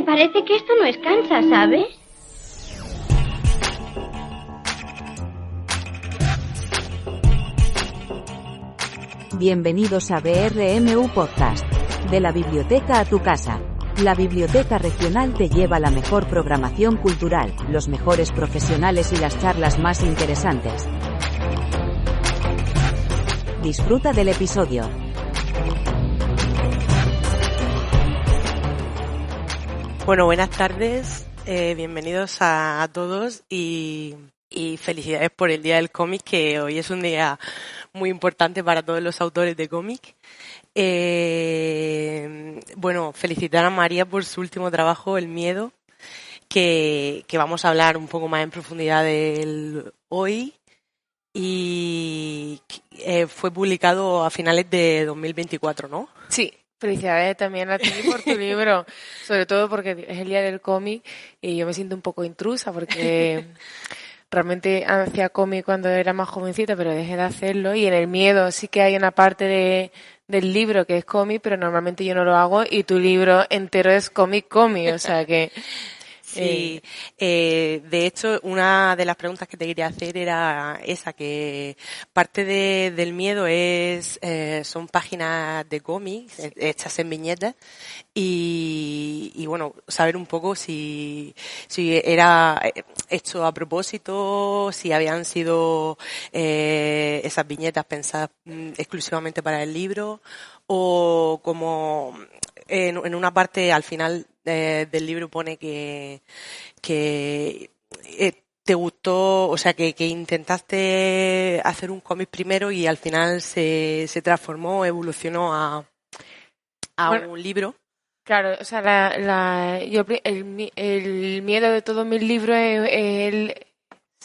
Me parece que esto no es Kansas, ¿sabes? Bienvenidos a BRMU Podcast. De la biblioteca a tu casa. La Biblioteca Regional te lleva la mejor programación cultural, los mejores profesionales y las charlas más interesantes. Disfruta del episodio. Bueno, buenas tardes, bienvenidos a todos y felicidades por el Día del Cómic, que hoy es un día muy importante para todos los autores de cómic. Bueno, felicitar a María por su último trabajo, El Miedo, que vamos a hablar un poco más en profundidad de él hoy, y fue publicado a finales de 2024, ¿no? Sí. Felicidades también a ti por tu libro, sobre todo porque es el Día del Cómic y yo me siento un poco intrusa porque realmente hacía cómic cuando era más jovencita, pero dejé de hacerlo, y en El Miedo sí que hay una parte del libro que es cómic, pero normalmente yo no lo hago y tu libro entero es cómic, o sea que... Sí, de hecho, una de las preguntas que te quería hacer era esa, que parte del miedo son páginas de cómics hechas en viñetas y bueno, saber un poco si era hecho a propósito, si habían sido esas viñetas pensadas exclusivamente para el libro, o como en una parte al final del libro pone que te gustó, o sea, que intentaste hacer un cómic primero y al final se transformó, evolucionó a bueno, un libro. Claro, o sea, el miedo de todos mis libros es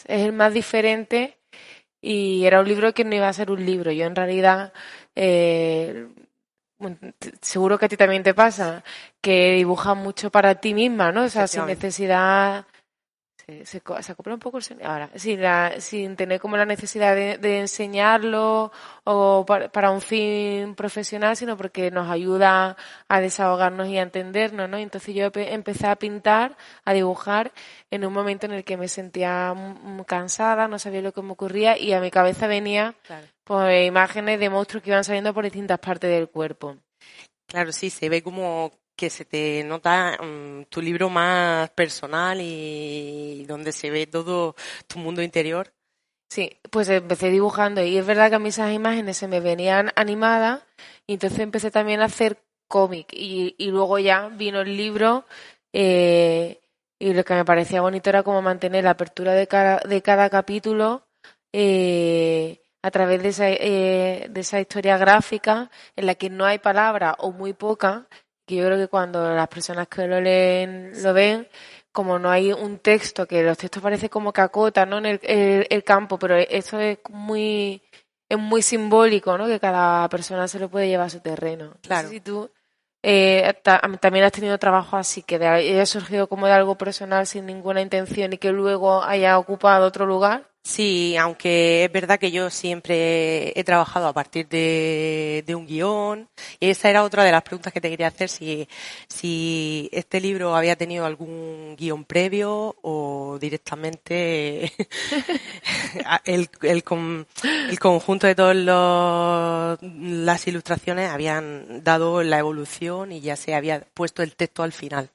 el más diferente, y era un libro que no iba a ser un libro. Yo en realidad... seguro que a ti también te pasa, que dibujas mucho para ti misma, ¿no? O sea, sin necesidad... Se acopla un poco el sonido ahora. Sin tener como la necesidad de enseñarlo o para un fin profesional, sino porque nos ayuda a desahogarnos y a entendernos, ¿no? Entonces yo empecé a pintar, a dibujar en un momento en el que me sentía cansada, no sabía lo que me ocurría, y a mi cabeza venía pues imágenes de monstruos que iban saliendo por distintas partes del cuerpo. Claro, sí, se ve como que se te nota tu libro más personal y donde se ve todo tu mundo interior. Sí, pues empecé dibujando, y es verdad que a mí esas imágenes se me venían animadas, y entonces empecé también a hacer cómic, y luego ya vino el libro, y lo que me parecía bonito era como mantener la apertura de cada capítulo a través de esa historia gráfica en la que no hay palabra o muy poca, que yo creo que cuando las personas que lo leen lo ven, como no hay un texto, que los textos parece como que acotan, ¿no? En el campo, pero eso es muy simbólico, ¿no? Que cada persona se lo puede llevar a su terreno. Claro. No sé si tú también has tenido trabajo así, que haya surgido como de algo personal sin ninguna intención y que luego haya ocupado otro lugar. Sí, aunque es verdad que yo siempre he trabajado a partir de un guión, y esa era otra de las preguntas que te quería hacer, si este libro había tenido algún guión previo o directamente el conjunto de todas las ilustraciones habían dado la evolución y ya se había puesto el texto al final.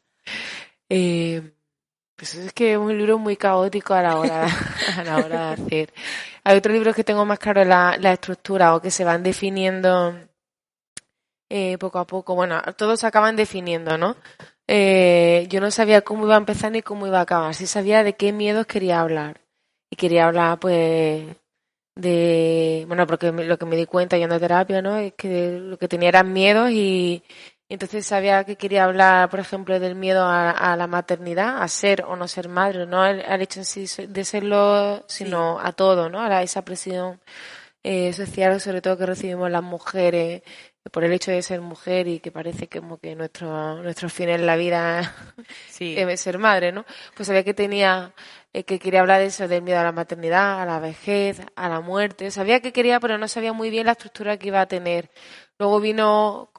Pues es que es un libro muy caótico a la hora de hacer. Hay otros libros que tengo más claro la estructura, o que se van definiendo poco a poco. Bueno, todos se acaban definiendo, ¿no? Yo no sabía cómo iba a empezar ni cómo iba a acabar. Sí sabía de qué miedos quería hablar. Y quería hablar, pues, bueno, porque lo que me di cuenta yendo a terapia, ¿no? Es que lo que tenía eran miedos, y entonces sabía que quería hablar, por ejemplo, del miedo a la maternidad, a ser o no ser madre, no al hecho en sí de serlo, sino a todo, ¿no? A esa presión social, sobre todo, que recibimos las mujeres por el hecho de ser mujer, y que parece que como que nuestro fin en la vida debe ser madre, ¿no? Pues sabía que que quería hablar de eso, del miedo a la maternidad, a la vejez, a la muerte. Sabía que quería, pero no sabía muy bien la estructura que iba a tener. Luego vino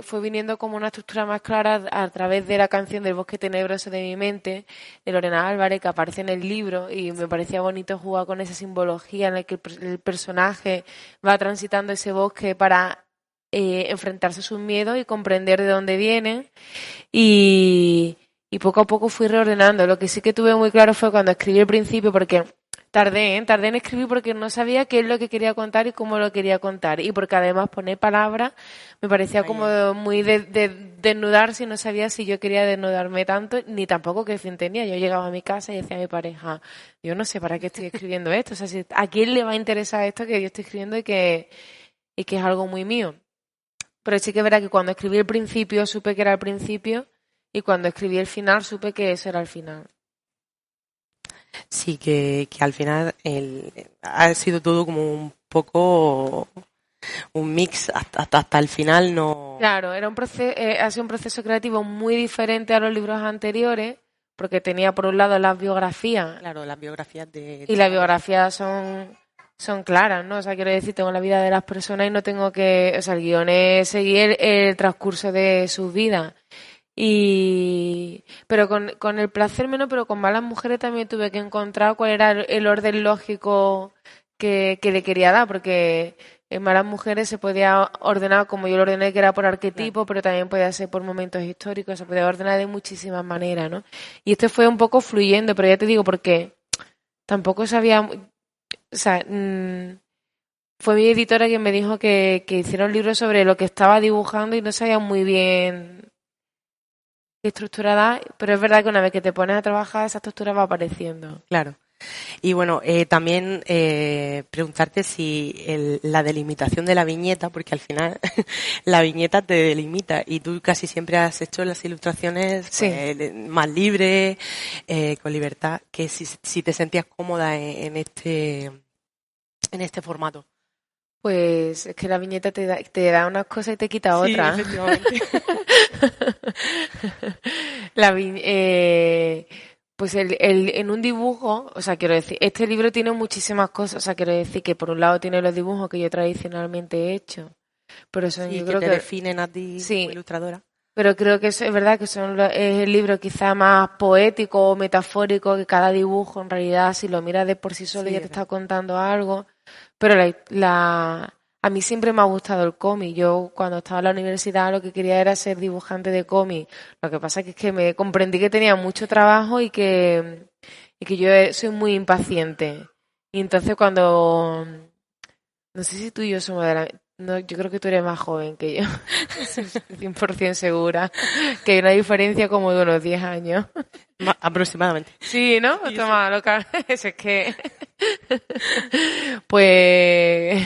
fue viniendo como una estructura más clara a través de la canción del Bosque Tenebroso de mi mente, de Lorena Álvarez, que aparece en el libro, y me parecía bonito jugar con esa simbología en la que el personaje va transitando ese bosque para enfrentarse a sus miedos y comprender de dónde vienen. Y poco a poco fui reordenando. Lo que sí que tuve muy claro fue cuando escribí el principio, porque tardé en escribir porque no sabía qué es lo que quería contar y cómo lo quería contar. Y porque además poner palabras me parecía como muy de desnudarse y no sabía si yo quería desnudarme tanto, ni tampoco qué fin tenía. Yo llegaba a mi casa y decía a mi pareja, yo no sé para qué estoy escribiendo esto. O sea, ¿a quién le va a interesar esto que yo estoy escribiendo y que es algo muy mío? Pero sí que es verdad que cuando escribí el principio supe que era el principio y cuando escribí el final supe que eso era el final. Sí, que al final ha sido todo como un poco un mix hasta el final no. Claro, era ha sido un proceso creativo muy diferente a los libros anteriores, porque tenía por un lado las biografías. Claro, las biografías de. Y las biografías son claras, ¿no? O sea, quiero decir, tengo la vida de las personas y no tengo que, o sea, el guión es seguir el transcurso de sus vidas. Pero con el placer menos, pero con Malas Mujeres también tuve que encontrar cuál era el orden lógico que le quería dar, porque en Malas Mujeres se podía ordenar como yo lo ordené, que era por arquetipo, pero también podía ser por momentos históricos, se podía ordenar de muchísimas maneras, ¿no? Y este fue un poco fluyendo, pero ya te digo, porque tampoco sabía, o sea, fue mi editora quien me dijo que hiciera un libro sobre lo que estaba dibujando y no sabía muy bien estructurada, pero es verdad que una vez que te pones a trabajar esa estructura va apareciendo. Claro. Y bueno, también preguntarte si la delimitación de la viñeta, porque al final la viñeta te delimita y tú casi siempre has hecho las ilustraciones Sí. Más libres, con libertad, que si te sentías cómoda en este formato. Pues es que la viñeta te da unas cosas y te quita otras. Sí, efectivamente. Pues en un dibujo, o sea, quiero decir, este libro tiene muchísimas cosas, o sea, quiero decir que por un lado tiene los dibujos que yo tradicionalmente he hecho, pero son, Sí, yo que creo te definen a ti sí, como ilustradora. Pero creo que eso es verdad que es el libro quizá más poético o metafórico, que cada dibujo en realidad si lo miras de por sí solo Sí, ya te está contando algo. Pero a mí siempre me ha gustado el cómic. Yo cuando estaba en la universidad lo que quería era ser dibujante de cómic. Lo que pasa es que me comprendí que tenía mucho trabajo y que yo soy muy impaciente. Y entonces cuando... No sé si tú y yo somos de la... No, yo creo que tú eres más joven que yo. 100% segura. Que hay una diferencia como de unos 10 años. Aproximadamente. Sí, ¿no? Sí, toma, loca. Eso es que... Pues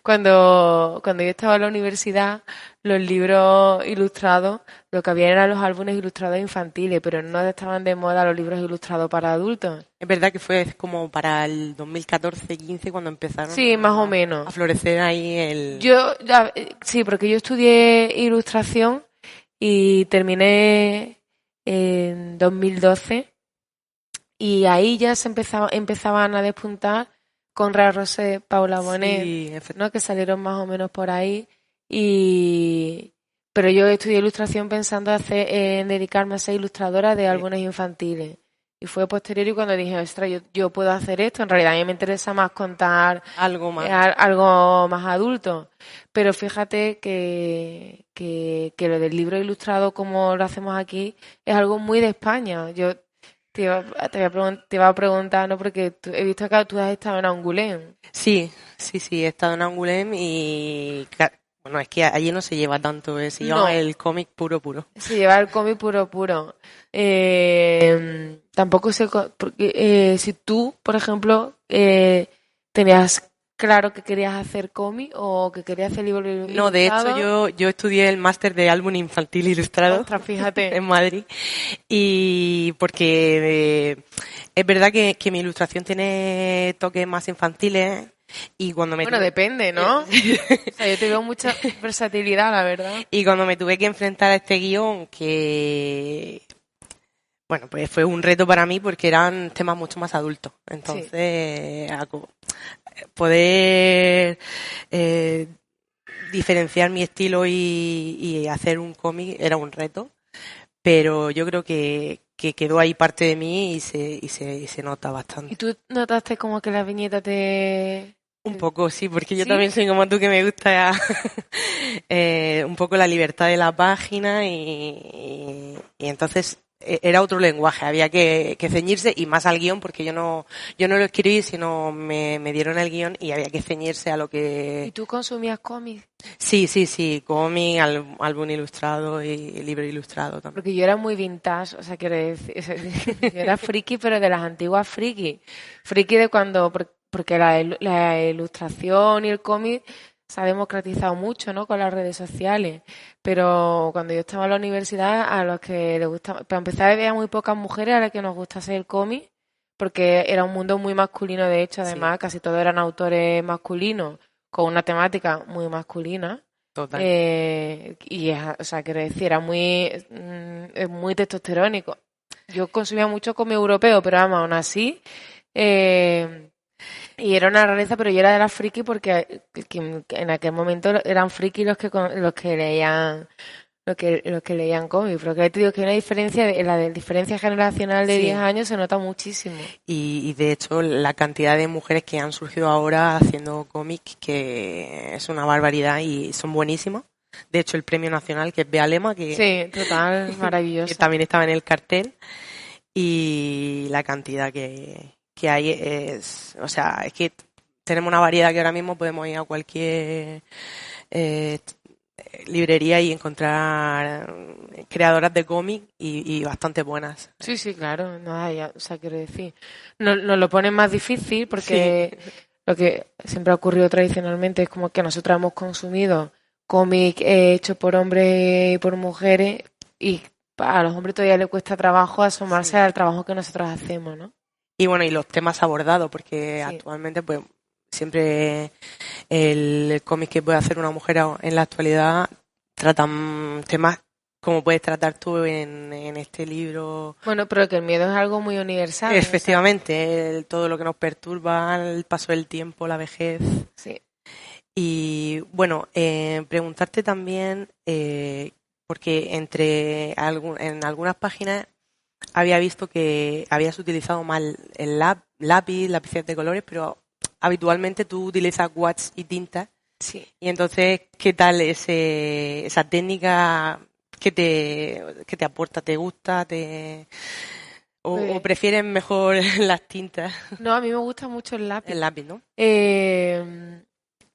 cuando yo estaba en la universidad, los libros ilustrados, lo que había eran los álbumes ilustrados infantiles, pero no estaban de moda los libros ilustrados para adultos. Es verdad que fue como para el 2014-15 cuando empezaron sí, más o menos. A florecer ahí sí, porque yo estudié ilustración y terminé en 2012 y ahí ya empezaban a despuntar Conrad Rosé, Paula Bonet, sí, ¿no? Que salieron más o menos por ahí. Pero yo estudié ilustración pensando en dedicarme a ser ilustradora de álbumes infantiles. Y fue posterior y cuando dije, ostras, yo puedo hacer esto. En realidad a mí me interesa más contar algo más adulto. Pero fíjate que lo del libro ilustrado como lo hacemos aquí es algo muy de España. Yo te iba a preguntar, ¿no? Porque he visto que tú has estado en Angoulême. Sí, he estado en Angoulême y... Bueno, es que allí no se lleva tanto, se lleva el cómic puro. Se lleva el cómic puro. Tampoco sé, porque si tú, por ejemplo, tenías claro que querías hacer cómic o que querías hacer libro ilustrado. No, de hecho yo estudié el máster de álbum infantil ilustrado. Ostras, fíjate. En Madrid. Y porque es verdad que mi ilustración tiene toques más infantiles. Y cuando depende, ¿no? O sea, yo tengo mucha versatilidad, la verdad. Y cuando me tuve que enfrentar a este guión, que bueno, pues fue un reto para mí porque eran temas mucho más adultos. Entonces, poder diferenciar mi estilo y hacer un cómic era un reto, pero yo creo que quedó ahí parte de mí y se nota bastante. ¿Y tú notaste como que las viñetas te... Un poco, sí, porque yo ¿Sí? también soy como tú, que me gusta un poco la libertad de la página y entonces era otro lenguaje, había que ceñirse y más al guión, porque yo no lo escribí, sino me dieron el guión y había que ceñirse a lo que... ¿Y tú consumías cómics? Sí, cómic, álbum ilustrado y libro ilustrado también. Porque yo era muy vintage, o sea, quiero decir, yo era friki, pero de las antiguas friki. Friki de cuando, porque la ilustración y el cómic se ha democratizado mucho, ¿no? Con las redes sociales. Pero cuando yo estaba en la universidad, a los que les gustaba, para empezar, había muy pocas mujeres a las que nos gustase el cómic, porque era un mundo muy masculino, de hecho, además, casi todos eran autores masculinos, con una temática muy masculina. Total. O sea, quiero decir, era muy testosterónico. Yo consumía mucho cómic europeo, pero vamos, aún así, y era una rareza, pero yo era de las friki porque en aquel momento eran friki los que leían cómics, pero que te digo que hay una diferencia, la diferencia generacional de 10 años se nota muchísimo. Y de hecho la cantidad de mujeres que han surgido ahora haciendo cómics, que es una barbaridad y son buenísimos. De hecho, el premio nacional, que es Bea Lema, que sí, total, maravilloso. que también estaba en el cartel, y la cantidad que hay es, o sea, es que tenemos una variedad que ahora mismo podemos ir a cualquier librería y encontrar creadoras de cómic y bastante buenas. Sí, claro, o sea, quiero decir, nos lo ponen más difícil porque lo que siempre ha ocurrido tradicionalmente es como que nosotros hemos consumido cómic hecho por hombres y por mujeres, y a los hombres todavía les cuesta trabajo asomarse al trabajo que nosotros hacemos, ¿no? Y bueno, y los temas abordados, porque actualmente pues siempre el cómic que puede hacer una mujer en la actualidad tratan temas como puedes tratar tú en este libro. Bueno, pero que el miedo es algo muy universal. Efectivamente, todo lo que nos perturba, el paso del tiempo, la vejez. Sí. Y bueno, preguntarte también, porque en algunas páginas había visto que habías utilizado mal el lápices de colores, pero habitualmente tú utilizas gouache y tinta. Sí. Y entonces, ¿qué tal esa técnica que te aporta? ¿Te gusta? ¿O prefieres mejor las tintas? No, a mí me gusta mucho el lápiz. El lápiz, ¿no?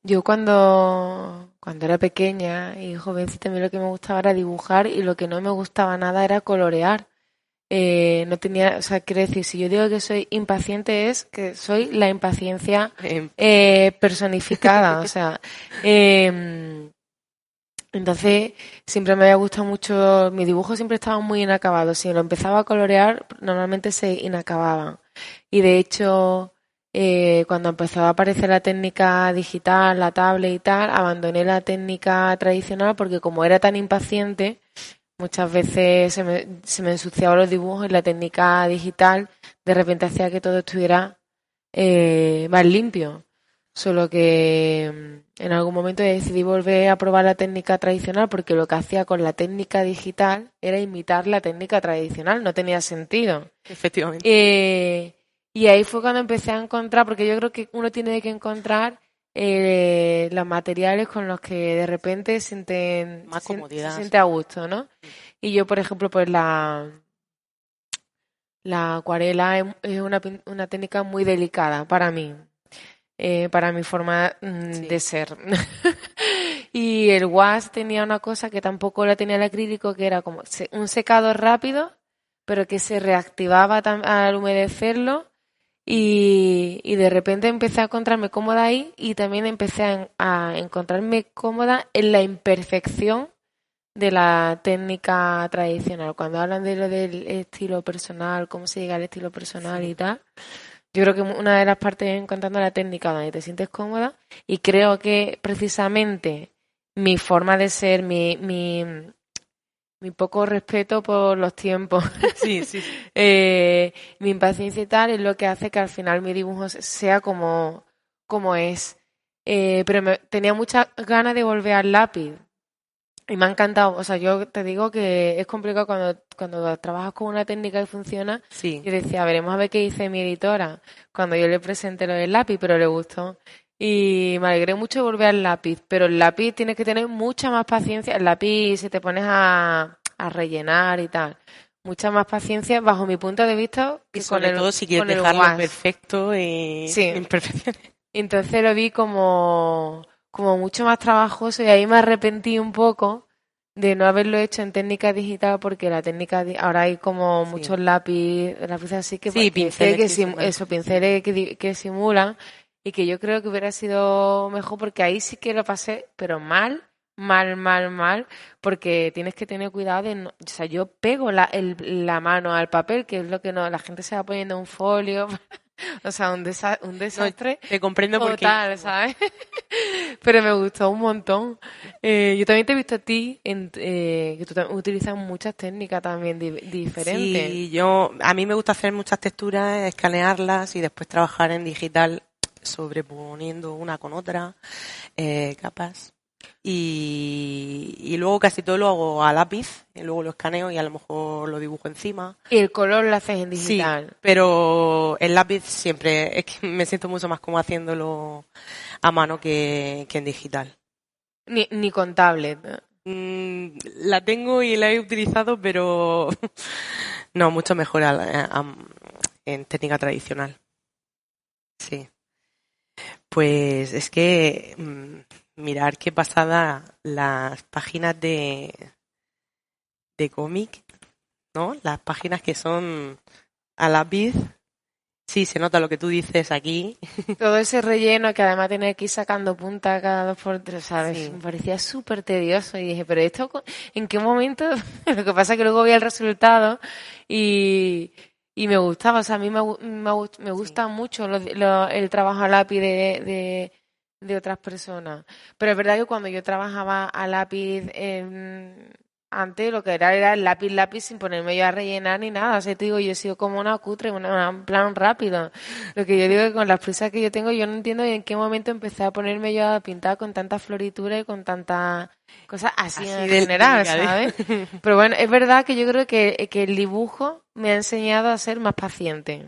Yo cuando era pequeña y jovencita, a mí lo que me gustaba era dibujar, y lo que no me gustaba nada era colorear. No tenía, o sea, quiero decir, si yo digo que soy impaciente, es que soy la impaciencia personificada, o sea, entonces siempre me había gustado mucho, mis dibujos siempre estaban muy inacabados, si lo empezaba a colorear normalmente se inacababan, y de hecho cuando empezó a aparecer la técnica digital, la tablet y tal, abandoné la técnica tradicional porque como era tan impaciente, muchas veces se me ensuciaban los dibujos, y la técnica digital de repente hacía que todo estuviera más limpio. Solo que en algún momento decidí volver a probar la técnica tradicional, porque lo que hacía con la técnica digital era imitar la técnica tradicional, no tenía sentido. Efectivamente. Y ahí fue cuando empecé a encontrar, porque yo creo que uno tiene que encontrar los materiales con los que de repente se siente a gusto, ¿no? Y yo, por ejemplo, pues la acuarela es una técnica muy delicada para mí, para mi forma de ser. Y el wash tenía una cosa que tampoco la tenía el acrílico, que era como un secado rápido, pero que se reactivaba al humedecerlo. Y de repente empecé a encontrarme cómoda ahí, y también empecé a encontrarme cómoda en la imperfección de la técnica tradicional. Cuando hablan de lo del estilo personal, cómo se llega al estilo personal y tal, yo creo que una de las partes es encontrando la técnica donde te sientes cómoda, y creo que precisamente mi forma de ser, mi poco respeto por los tiempos, mi impaciencia y tal, es lo que hace que al final mi dibujo sea como es. pero tenía muchas ganas de volver al lápiz. Y me ha encantado. O sea, yo te digo que es complicado cuando trabajas con una técnica que funciona. Sí. Yo decía, veremos a ver qué dice mi editora cuando yo le presenté lo del lápiz, pero le gustó. Y me alegré mucho de volver al lápiz. Pero el lápiz tienes que tener mucha más paciencia. El lápiz, si te pones a rellenar y tal, mucha más paciencia bajo mi punto de vista. Y sobre todo si quieres dejarlo perfecto y imperfecciones. Entonces lo vi como mucho más trabajoso y ahí me arrepentí un poco de no haberlo hecho en técnica digital porque la técnica ahora hay como muchos lápices así que pinceles que simulan y que yo creo que hubiera sido mejor porque ahí sí que lo pasé pero mal porque tienes que tener cuidado de no, o sea, yo pego la mano al papel que es lo que no la gente se va poniendo un folio. O sea, un desastre. No, te comprendo total, ¿sabes? Pero me gustó un montón. Yo también te he visto a ti que tú utilizas muchas técnicas también diferentes. Sí, a mí me gusta hacer muchas texturas, escanearlas y después trabajar en digital sobreponiendo una con otra, capas. Y luego casi todo lo hago a lápiz, y luego lo escaneo y a lo mejor lo dibujo encima. ¿Y el color lo haces en digital? Sí, pero el lápiz siempre, es que me siento mucho más como haciéndolo a mano que en digital. Ni con tablet. La tengo y la he utilizado, pero no, mucho mejor en técnica tradicional. Sí. Pues es que mirar qué pasada las páginas de cómic, ¿no? Las páginas que son a lápiz. Sí, se nota lo que tú dices aquí. Todo ese relleno que además tenés que ir sacando punta cada 2x3, ¿sabes? Sí. Me parecía súper tedioso y dije, pero esto, ¿en qué momento? Lo que pasa es que luego vi el resultado y me gustaba, o sea, a mí me gusta mucho el trabajo a lápiz de otras personas. Pero es verdad que cuando yo trabajaba a lápiz antes lo que era el lápiz sin ponerme yo a rellenar ni nada. O sea, te digo, yo he sido como una cutre, un plan rápido. Lo que yo digo es que con las prisas que yo tengo, yo no entiendo en qué momento empecé a ponerme yo a pintar con tanta floritura y con tanta cosas así en general, ¿sabes? Pero bueno, es verdad que yo creo que el dibujo me ha enseñado a ser más paciente.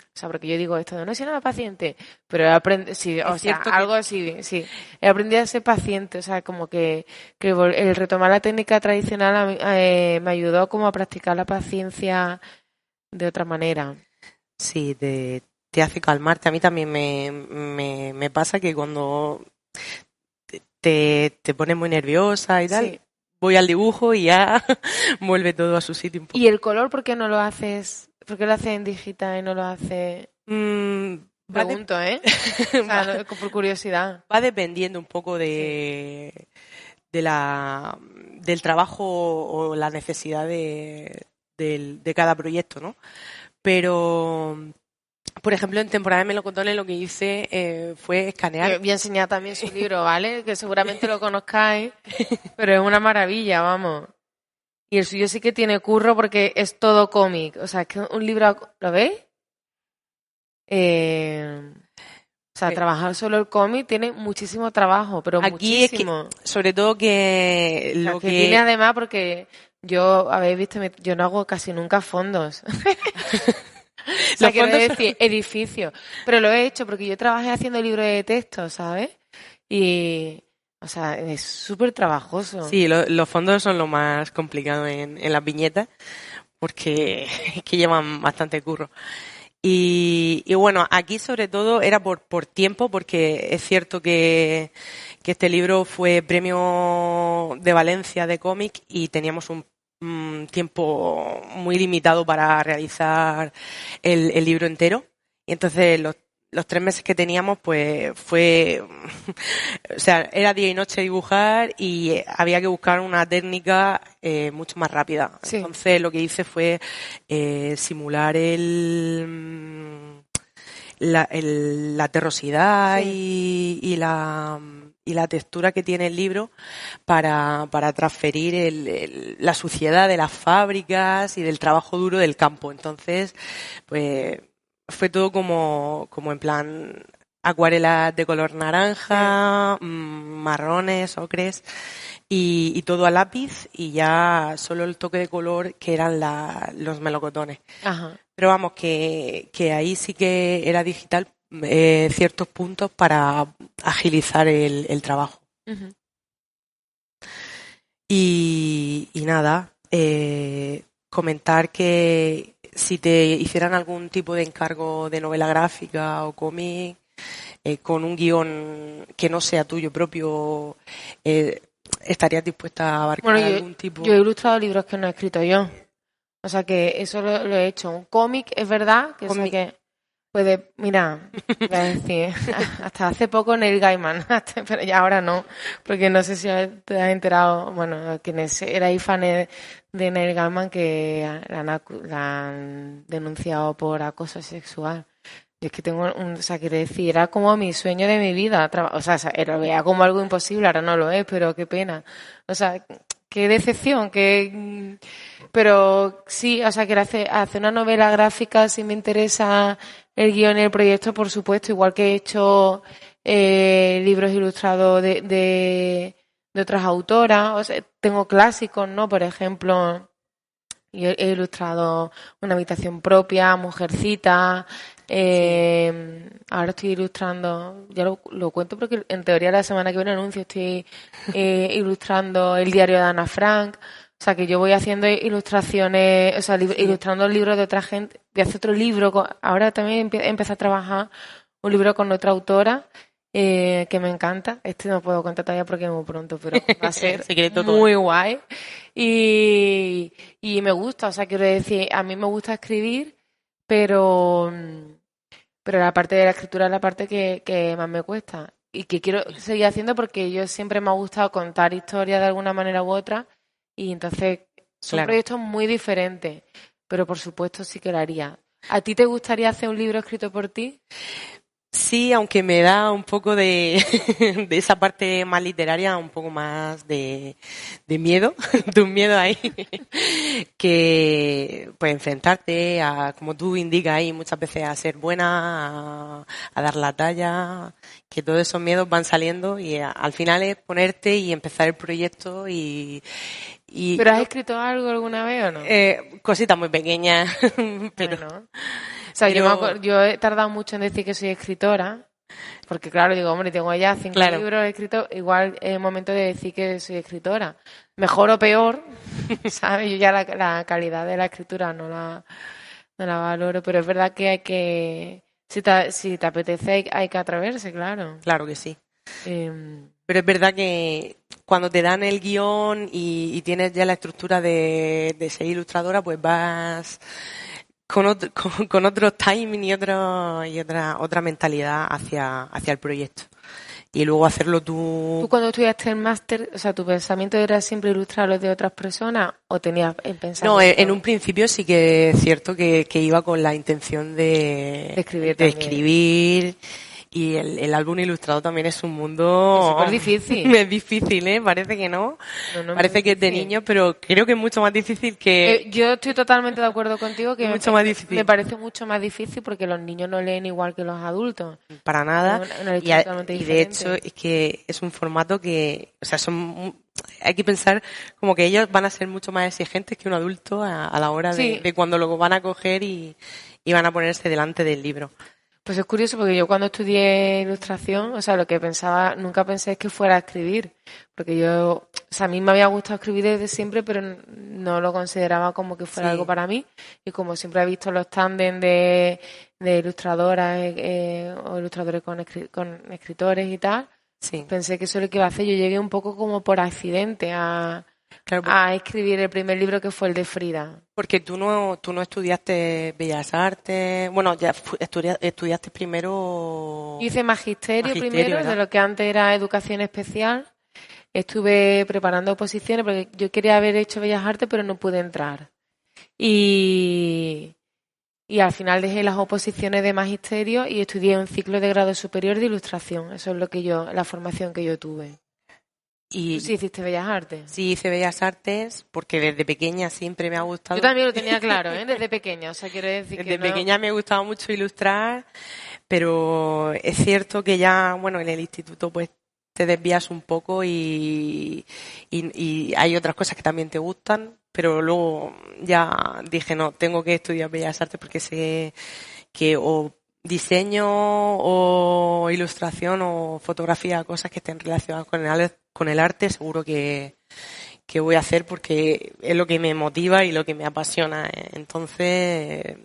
O sea, porque yo digo esto de no ser nada paciente, pero he aprendido, sí, o sea, algo así, sí. He aprendido a ser paciente, o sea, como que el retomar la técnica tradicional me ayudó como a practicar la paciencia de otra manera. Sí, te hace calmarte. A mí también me pasa que cuando te pones muy nerviosa y tal, voy al dibujo y ya vuelve todo a su sitio un poco. ¿Y el color por qué no lo haces? ¿Por qué lo haces en digital y no lo haces? Pregunto, ¿eh? O sea, por curiosidad. Va dependiendo un poco del trabajo o la necesidad de cada proyecto, ¿no? Pero, por ejemplo, en temporada de melocotones lo que hice fue escanear. Voy a enseñar también su libro, ¿vale? Que seguramente lo conozcáis, pero es una maravilla, vamos. Y el suyo sí que tiene curro porque es todo cómic. O sea, es que un libro... ¿Lo veis? O sea, trabajar solo el cómic tiene muchísimo trabajo, pero aquí muchísimo. Es que, sobre todo que lo que tiene además porque yo, habéis visto, yo no hago casi nunca fondos. O sea, quiero decir, edificios. Pero lo he hecho porque yo trabajé haciendo libros de texto, ¿sabes? Y... O sea, es súper trabajoso. Sí, los fondos son lo más complicado en las viñetas porque es que llevan bastante curro. Y bueno, aquí sobre todo era por tiempo, porque es cierto que este libro fue premio de Valencia de cómic y teníamos un tiempo muy limitado para realizar el libro entero. Y entonces los 3 meses que teníamos, pues fue, o sea, era día y noche dibujar y había que buscar una técnica mucho más rápida. Sí. Entonces lo que hice fue simular la terrosidad y la textura que tiene el libro para transferir la suciedad de las fábricas y del trabajo duro del campo. Entonces, pues fue todo como en plan acuarelas de color naranja, marrones, ocres y todo a lápiz y ya solo el toque de color que eran los melocotones. Ajá. Pero vamos, que ahí sí que era digital ciertos puntos para agilizar el trabajo. Uh-huh. Y nada, comentar que si te hicieran algún tipo de encargo de novela gráfica o cómic con un guión que no sea tuyo propio, ¿estarías dispuesta a abarcar algún tipo? Yo he ilustrado libros que no he escrito yo. O sea que eso lo he hecho. Un cómic, es verdad, que sé que puede, mira, voy a decir, hasta hace poco Neil Gaiman, pero ya ahora no, porque no sé si te has enterado, bueno, quienes erais fan de Neil Gaiman que la han denunciado por acoso sexual. Yo es que tengo o sea, quiero decir, era como mi sueño de mi vida, o sea, lo veía como algo imposible, ahora no lo es, pero qué pena. O sea, qué decepción, pero sí, o sea, que hacer una novela gráfica si me interesa el guión y el proyecto, por supuesto, igual que he hecho libros ilustrados de otras autoras, o sea, tengo clásicos, ¿no? Por ejemplo, yo he ilustrado Una habitación propia, Mujercita, ahora estoy ilustrando, ya lo cuento porque en teoría la semana que viene anuncio, estoy ilustrando el diario de Ana Frank. O sea, que yo voy haciendo ilustraciones, o sea, ilustrando libros de otra gente. Voy a hacer otro libro. Ahora también empecé a trabajar un libro con otra autora que me encanta. Este no puedo contar todavía porque es muy pronto, pero va a ser muy guay. Y me gusta, o sea, quiero decir, a mí me gusta escribir, pero la parte de la escritura es la parte que más me cuesta. Y que quiero seguir haciendo porque yo siempre me ha gustado contar historias de alguna manera u otra. Y entonces son proyectos muy diferentes, pero por supuesto sí que lo haría. ¿A ti te gustaría hacer un libro escrito por ti? Sí, aunque me da un poco de esa parte más literaria, un poco más de miedo, de un miedo ahí, que pues enfrentarte a, como tú indicas ahí, muchas veces a ser buena, a dar la talla, que todos esos miedos van saliendo y al final es ponerte y empezar el proyecto ¿Pero has escrito algo alguna vez o no? Cositas muy pequeñas, pero... Bueno. O sea, yo he tardado mucho en decir que soy escritora, porque claro, digo, hombre, tengo ya 5 libros escritos, igual es el momento de decir que soy escritora. Mejor o peor, ¿sabes? Yo ya la calidad de la escritura no la valoro, pero es verdad que hay que... Si te apetece hay que atreverse, claro. Claro que sí. Pero es verdad que cuando te dan el guión y tienes ya la estructura de ser ilustradora, pues vas con otro timing y otra mentalidad hacia el proyecto. Y luego hacerlo tú... ¿Tú cuando estudiaste el máster, o sea, tu pensamiento era siempre ilustrar los de otras personas o tenías el pensamiento? No, en un principio sí que es cierto que iba con la intención de escribir. Y el álbum ilustrado también es un mundo... Es súper difícil. Es difícil, ¿eh? Parece que no. Parece que es de niños, pero creo que es mucho más difícil que... Yo estoy totalmente de acuerdo contigo que mucho más difícil. Me parece mucho más difícil porque los niños no leen igual que los adultos. Para nada. Y de hecho es que es un formato que... O sea, hay que pensar como que ellos van a ser mucho más exigentes que un adulto a la hora de cuando lo van a coger y van a ponerse delante del libro. Pues es curioso porque yo cuando estudié ilustración, o sea, lo que pensaba, nunca pensé que fuera a escribir, porque o sea, a mí me había gustado escribir desde siempre, pero no lo consideraba como que fuera algo para mí, y como siempre he visto los tándem de ilustradoras o ilustradores con escritores y tal, pensé que eso es lo que iba a hacer. Yo llegué un poco como por accidente a escribir el primer libro, que fue el de Frida. Porque tú no Estudiaste Bellas Artes, bueno, ya estudiaste primero... Hice magisterio primero, ¿verdad? de lo que antes era educación especial. Estuve preparando oposiciones porque yo quería haber hecho Bellas Artes, pero no pude entrar. Y al final dejé las oposiciones de magisterio y estudié un ciclo de grado superior de ilustración. Eso es la formación que yo tuve. Y Sí, hiciste Bellas Artes. sí hice Bellas Artes porque desde pequeña siempre me ha gustado. Yo también lo tenía claro, ¿eh? Desde pequeña. O sea, quiero decir Desde que no... pequeña me gustaba mucho ilustrar, pero es cierto que ya, bueno, en el instituto pues te desvías un poco y hay otras cosas que también te gustan, pero luego ya dije, no, tengo que estudiar Bellas Artes porque sé que o diseño o ilustración o fotografía, cosas que estén relacionadas con el arte, seguro que voy a hacer porque es lo que me motiva y lo que me apasiona. Entonces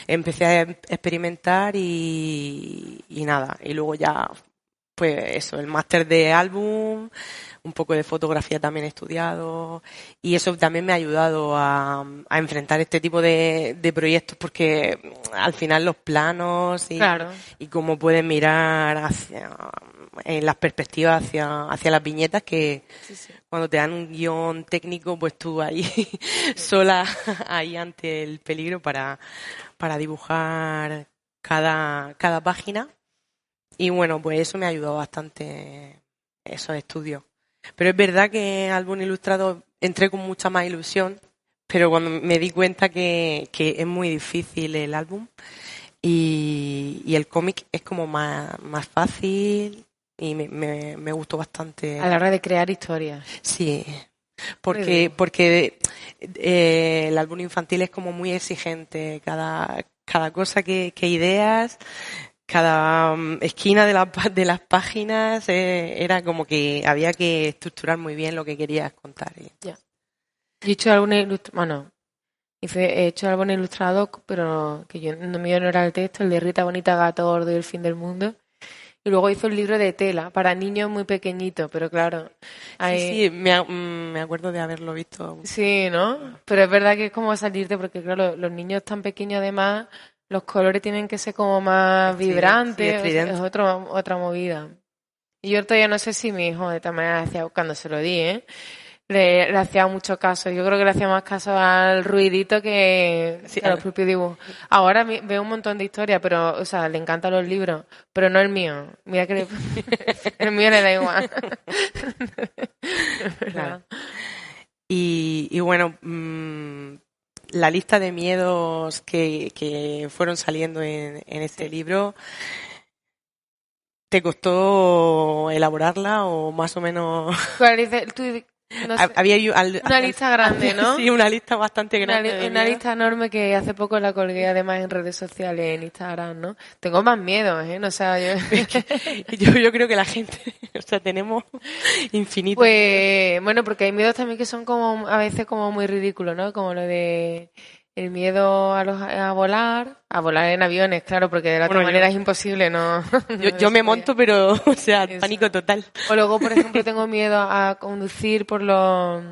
empecé a experimentar y nada, y luego ya pues eso, el máster de álbum, un poco de fotografía también he estudiado y eso también me ha ayudado a enfrentar este tipo de proyectos porque al final los planos Claro. y cómo puedes mirar en las perspectivas hacia las viñetas que Sí. cuando te dan un guión técnico pues tú ahí sola ahí ante el peligro para dibujar cada página. Y bueno, pues eso me ha ayudado bastante, esos estudios. Pero es verdad que álbum ilustrado entré con mucha más ilusión, pero cuando me di cuenta que es muy difícil el álbum y el cómic es como más fácil y me gustó bastante. A la hora de crear historias. Sí, Muy bien. porque el álbum infantil es como muy exigente, cada cosa que ideas. Cada esquina de las páginas era como que había que estructurar muy bien lo que querías contar. Ya. Yo he hecho álbumes ilustrados, bueno, he hecho álbumes ilustrados, pero que yo no mío no era el texto, el de Rita Bonita Gato Gordo y el fin del mundo. Y luego hizo un libro de tela para niños muy pequeñitos, pero claro. Sí, me acuerdo de haberlo visto. Sí, ¿no? Pero es verdad que es como salirte, porque claro, los niños tan pequeños además, los colores tienen que ser como más vibrantes, estridentes. es otra movida. Y yo todavía no sé si mi hijo de esta manera hacía, cuando se lo di, le hacía mucho caso. Yo creo que le hacía más caso al ruidito que Sí, a los propios dibujos. Ahora veo un montón de historias, pero, o sea, le encantan los libros, pero no el mío. Mira que el mío le da igual. Claro. Y bueno, la lista de miedos que fueron saliendo en este libro, ¿te costó elaborarla o más o menos? ¿Cuál dice? No sé, Había una lista grande, ¿no? Sí, una lista bastante grande. de Una miedos. lista enorme que hace poco la colgué además en redes sociales, en Instagram, ¿no? Tengo más miedos, ¿eh? No, o sea, Yo creo que la gente, o sea, tenemos infinito. Pues, bueno, porque hay miedos también que son como, a veces como muy ridículos, ¿no? Como lo de el miedo a volar en aviones, claro, porque de la otra manera es imposible, ¿no. Yo me monto, pero, o sea, Eso. pánico total. O luego, por ejemplo, tengo miedo a conducir por los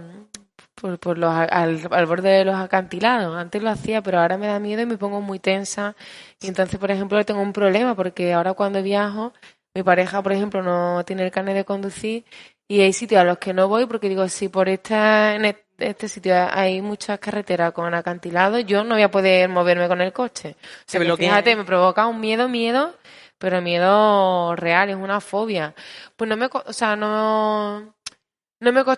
al borde de los acantilados. Antes lo hacía, pero ahora me da miedo y me pongo muy tensa. Y entonces, por ejemplo, tengo un problema porque ahora cuando viajo, mi pareja, por ejemplo, no tiene el carnet de conducir y hay sitios a los que no voy porque digo, si por en este sitio hay muchas carreteras con acantilados, yo no voy a poder moverme con el coche. O sea, que fíjate, me provoca un miedo, pero miedo real, es una fobia. Pues no me costó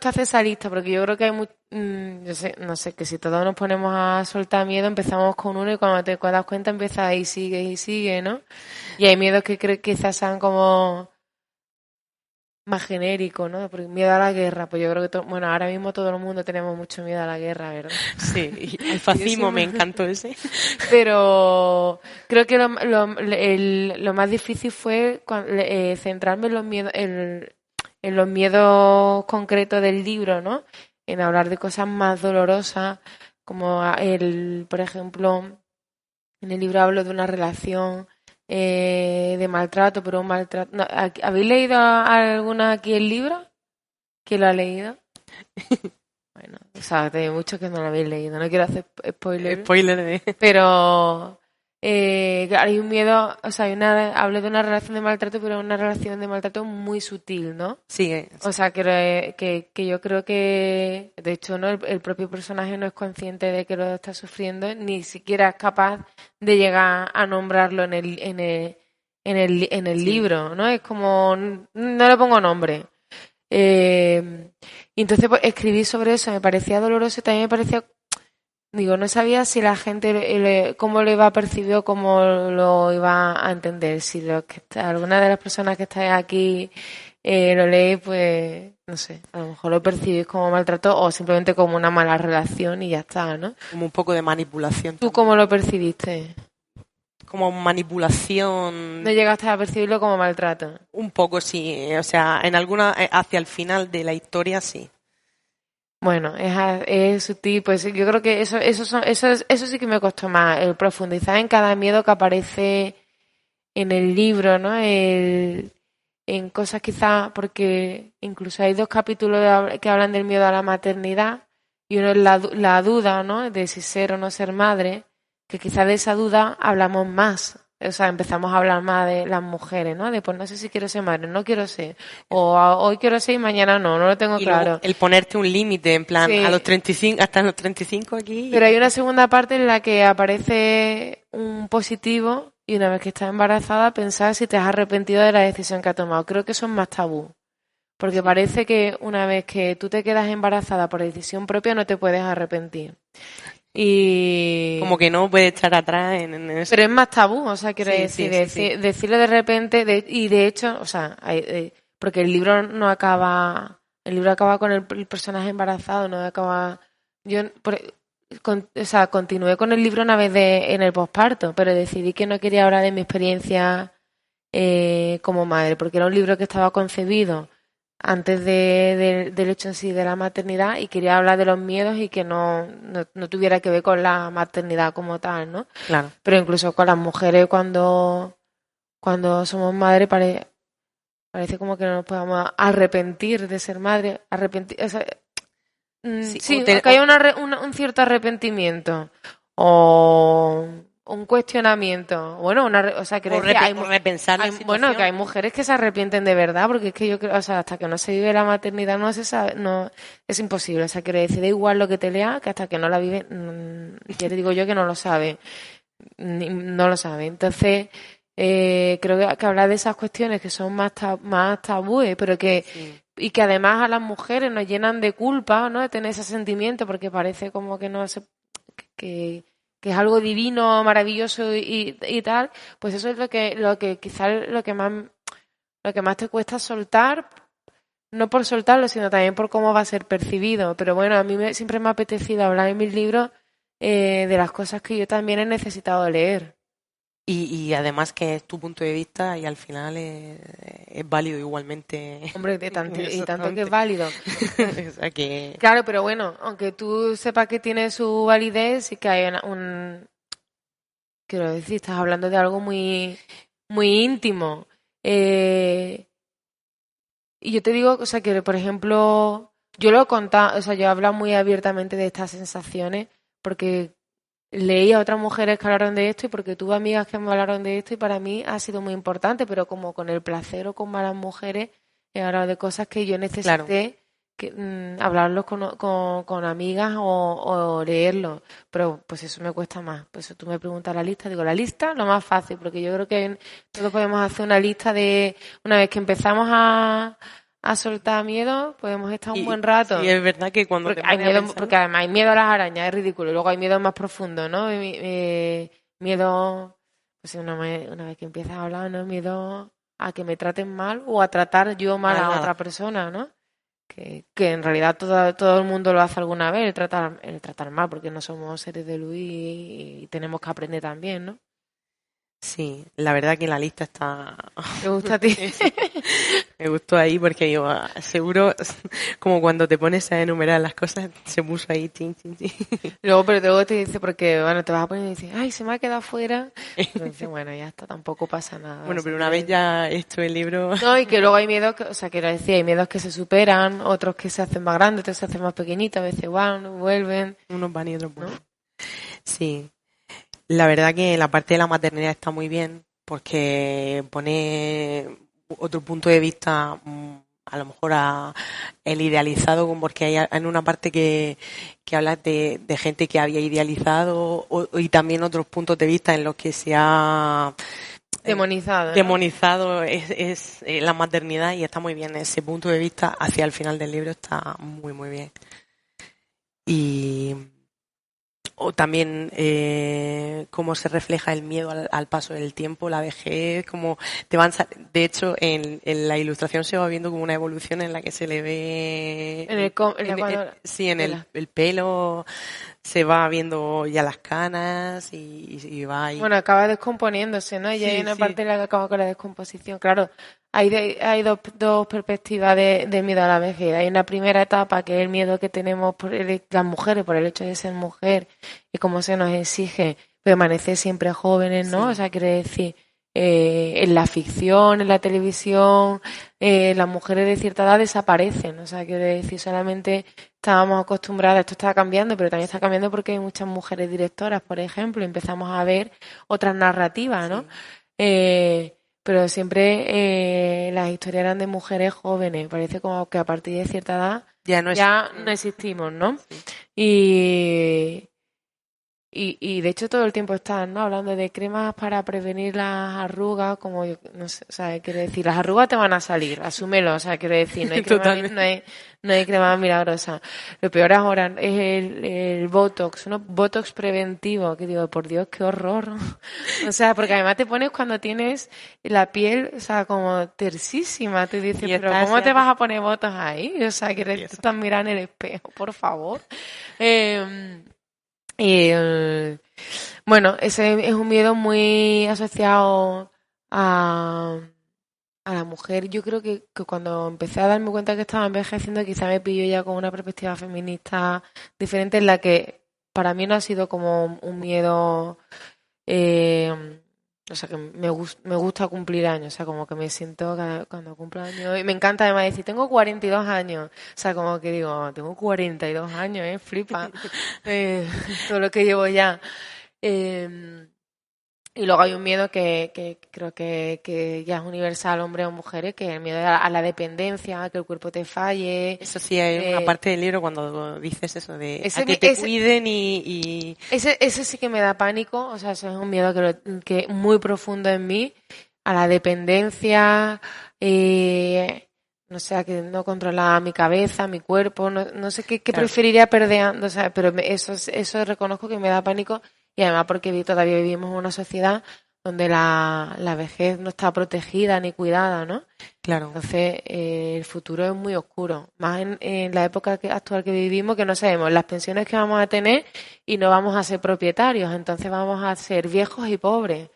hacer esa lista porque yo creo que hay no sé, que si todos nos ponemos a soltar miedo empezamos con uno y cuando te das cuenta empieza y sigue, ¿no? Y hay miedos que quizás sean como más genéricos, ¿no? Porque miedo a la guerra, pues yo creo que bueno, ahora mismo todo el mundo tenemos mucho miedo a la guerra, ¿verdad? Sí, y al fascismo me encantó ese. Pero creo que lo más difícil fue centrarme en los miedos, en los miedos concretos del libro, ¿no? En hablar de cosas más dolorosas, como por ejemplo, en el libro hablo de una relación de maltrato, pero un maltrato. No, ¿habéis leído alguna aquí el libro? ¿Quién lo ha leído? Bueno, o sea, hay muchos que no lo habéis leído, no quiero hacer spoiler. Pero hay un miedo, o sea, hablo de una relación de maltrato, pero una relación de maltrato muy sutil, ¿no? Sí. O sea, que yo creo que, de hecho, no el propio personaje no es consciente de que lo está sufriendo, ni siquiera es capaz de llegar a nombrarlo en el libro, ¿no? Es como, no le pongo nombre. Y entonces pues, escribí sobre eso, me parecía doloroso y también me parecía, digo, no sabía si la gente, cómo lo iba a percibir o cómo lo iba a entender. Si alguna de las personas que estáis aquí lo leéis, pues, no sé, a lo mejor lo percibís como maltrato o simplemente como una mala relación y ya está, ¿no? Como un poco de manipulación. ¿Tú cómo lo percibiste? Como manipulación. ¿No llegaste a percibirlo como maltrato? Un poco, sí. O sea, hacia el final de la historia, sí. Bueno, es sutil, pues yo creo que eso sí que me costó más, el profundizar en cada miedo que aparece en el libro, ¿no? En cosas quizás, porque incluso hay 2 capítulos que hablan del miedo a la maternidad y uno es la duda, ¿no? De si ser o no ser madre, que quizás de esa duda hablamos más. O sea, empezamos a hablar más de las mujeres, ¿no? De pues no sé si quiero ser madre, no quiero ser. O hoy quiero ser y mañana no lo tengo y claro. Luego el ponerte un límite, en plan, Sí. a los 35, hasta los 35 aquí. Pero hay una segunda parte en la que aparece un positivo y una vez que estás embarazada pensar si te has arrepentido de la decisión que has tomado. Creo que eso es más tabú. Porque parece que una vez que tú te quedas embarazada por decisión propia no te puedes arrepentir. Y Como que no puedes echar atrás en eso. pero es más tabú, o sea, quiero Sí, decir, sí. decirlo de repente, y de hecho, o sea, porque el libro no acaba, el libro acaba con el personaje embarazado, no acaba, o sea, continué con el libro una vez en el posparto, pero decidí que no quería hablar de mi experiencia como madre, porque era un libro que estaba concebido antes del hecho en sí de la maternidad y quería hablar de los miedos y que no tuviera que ver con la maternidad como tal, ¿no? Claro. Pero incluso con las mujeres cuando somos madres parece como que no nos podamos arrepentir de ser madre, o sea, sí, que haya un cierto arrepentimiento o un cuestionamiento. Bueno, o sea, que repensar la situación. bueno, que hay mujeres que se arrepienten de verdad, porque es que yo creo, o sea, hasta que no se vive la maternidad no se sabe, no, es imposible. O sea, quiero decir, da igual lo que te lea, que hasta que no la vive, ya te digo yo que no lo sabe. No lo sabe. Entonces, creo que hablar de esas cuestiones que son más tabúes, pero que Sí. y que además a las mujeres nos llenan de culpa, ¿no? De tener ese sentimiento, porque parece como que no se, que es algo divino, maravilloso y tal, pues eso es lo que quizás lo que más te cuesta soltar, no por soltarlo, sino también por cómo va a ser percibido. Pero bueno, a mí siempre me ha apetecido hablar en mis libros de las cosas que yo también he necesitado leer. Y además que es tu punto de vista y al final es válido igualmente. Hombre, y tanto que es válido. O sea que... Claro, pero bueno, aunque tú sepas que tiene su validez, sí que hay quiero decir, estás hablando de algo muy, muy íntimo. Y yo te digo, o sea, que por ejemplo, yo lo he contado, o sea, yo he hablado muy abiertamente de estas sensaciones porque leí a otras mujeres que hablaron de esto y porque tuve amigas que me hablaron de esto y para mí ha sido muy importante, pero como con el placer o con malas mujeres he hablado de cosas que yo necesité hablarlos con amigas o leerlos, pero pues eso me cuesta más. Pues eso tú me preguntas la lista, digo la lista lo más fácil, porque yo creo que todos podemos hacer una lista de una vez que empezamos a soltar miedo, podemos estar un buen rato. Y es verdad que cuando porque hay miedo, porque además hay miedo a las arañas, es ridículo. Y luego hay miedo más profundo, ¿no? Miedo, pues una vez que empiezas a hablar, ¿no? Miedo a que me traten mal o a tratar yo mal a otra persona, ¿no? Que en realidad todo el mundo lo hace alguna vez, el tratar mal, porque no somos seres de luz y tenemos que aprender también, ¿no? Sí, la verdad que la lista está... ¿Te gusta a ti? Me gustó ahí porque yo seguro, como cuando te pones a enumerar las cosas, se puso ahí, chin. Pero luego te dice, porque bueno, te vas a poner y dices, ay, se me ha quedado fuera. Entonces, bueno, ya está, tampoco pasa nada. Bueno, pero una vez ya esto el libro... No, y que luego hay miedos, o sea, quiero decir, hay miedos que se superan, otros que se hacen más grandes, otros se hacen más pequeñitos, a veces van, vuelven. Unos van y otros vuelven. ¿No? Sí. La verdad que la parte de la maternidad está muy bien porque pone otro punto de vista, a lo mejor el idealizado, porque hay en una parte que hablas de gente que había idealizado y también otros puntos de vista en los que se ha demonizado, ¿no? Demonizado es la maternidad, y está muy bien. Ese punto de vista hacia el final del libro está muy, muy bien. Y o también cómo se refleja el miedo al paso del tiempo, la vejez, como de hecho en la ilustración se va viendo como una evolución en la que se le ve el pelo, se va viendo ya las canas y va ahí. Bueno, acaba descomponiéndose, ¿no? Y hay una parte en la que acaba con la descomposición. Claro, hay dos perspectivas de miedo a la vejez. Hay una primera etapa, que es el miedo que tenemos las mujeres por el hecho de ser mujer y cómo se nos exige permanecer siempre jóvenes, ¿no? Sí. O sea, quiere decir, en la ficción, en la televisión, las mujeres de cierta edad desaparecen. O sea, quiere decir, solamente estábamos acostumbradas, esto está cambiando, pero también está cambiando porque hay muchas mujeres directoras, por ejemplo, y empezamos a ver otras narrativas, ¿no? Sí. Pero siempre las historias eran de mujeres jóvenes. Parece como que a partir de cierta edad ya no existimos, ¿no? Sí. Y de hecho todo el tiempo están, ¿no?, hablando de cremas para prevenir las arrugas, como no sé, o sea, quiere decir, las arrugas te van a salir, asúmelo, o sea, quiere decir, no hay crema milagrosa. Lo peor ahora es el Botox, ¿no? Botox preventivo, que digo, por Dios, qué horror. O sea, porque además te pones cuando tienes la piel, o sea, como tersísima, te dices, pero ¿cómo te vas a poner Botox ahí? O sea, que te estás mirando en el espejo, por favor. Bueno, ese es un miedo muy asociado a la mujer. Yo creo que cuando empecé a darme cuenta que estaba envejeciendo, quizá me pilló ya con una perspectiva feminista diferente, en la que para mí no ha sido como un miedo, o sea, que me gusta cumplir años, o sea, como que me siento cuando cumplo años, y me encanta además decir, tengo 42 años, o sea, como que digo, tengo 42 años, flipa, todo lo que llevo ya. Y luego hay un miedo que creo que ya es universal, hombres o mujeres, que es el miedo a la dependencia, a que el cuerpo te falle. Eso sí, hay una parte del libro cuando dices eso de a que te cuiden y... Ese sí que me da pánico, o sea, ese es un miedo que muy profundo en mí, a la dependencia, no sé, a que no controla mi cabeza, mi cuerpo, no sé qué claro. Preferiría perder, o sea, pero eso reconozco que me da pánico. Y además porque todavía vivimos en una sociedad donde la vejez no está protegida ni cuidada, ¿no? Claro. Entonces, el futuro es muy oscuro. Más en la época actual que vivimos, que no sabemos las pensiones que vamos a tener y no vamos a ser propietarios. Entonces vamos a ser viejos y pobres.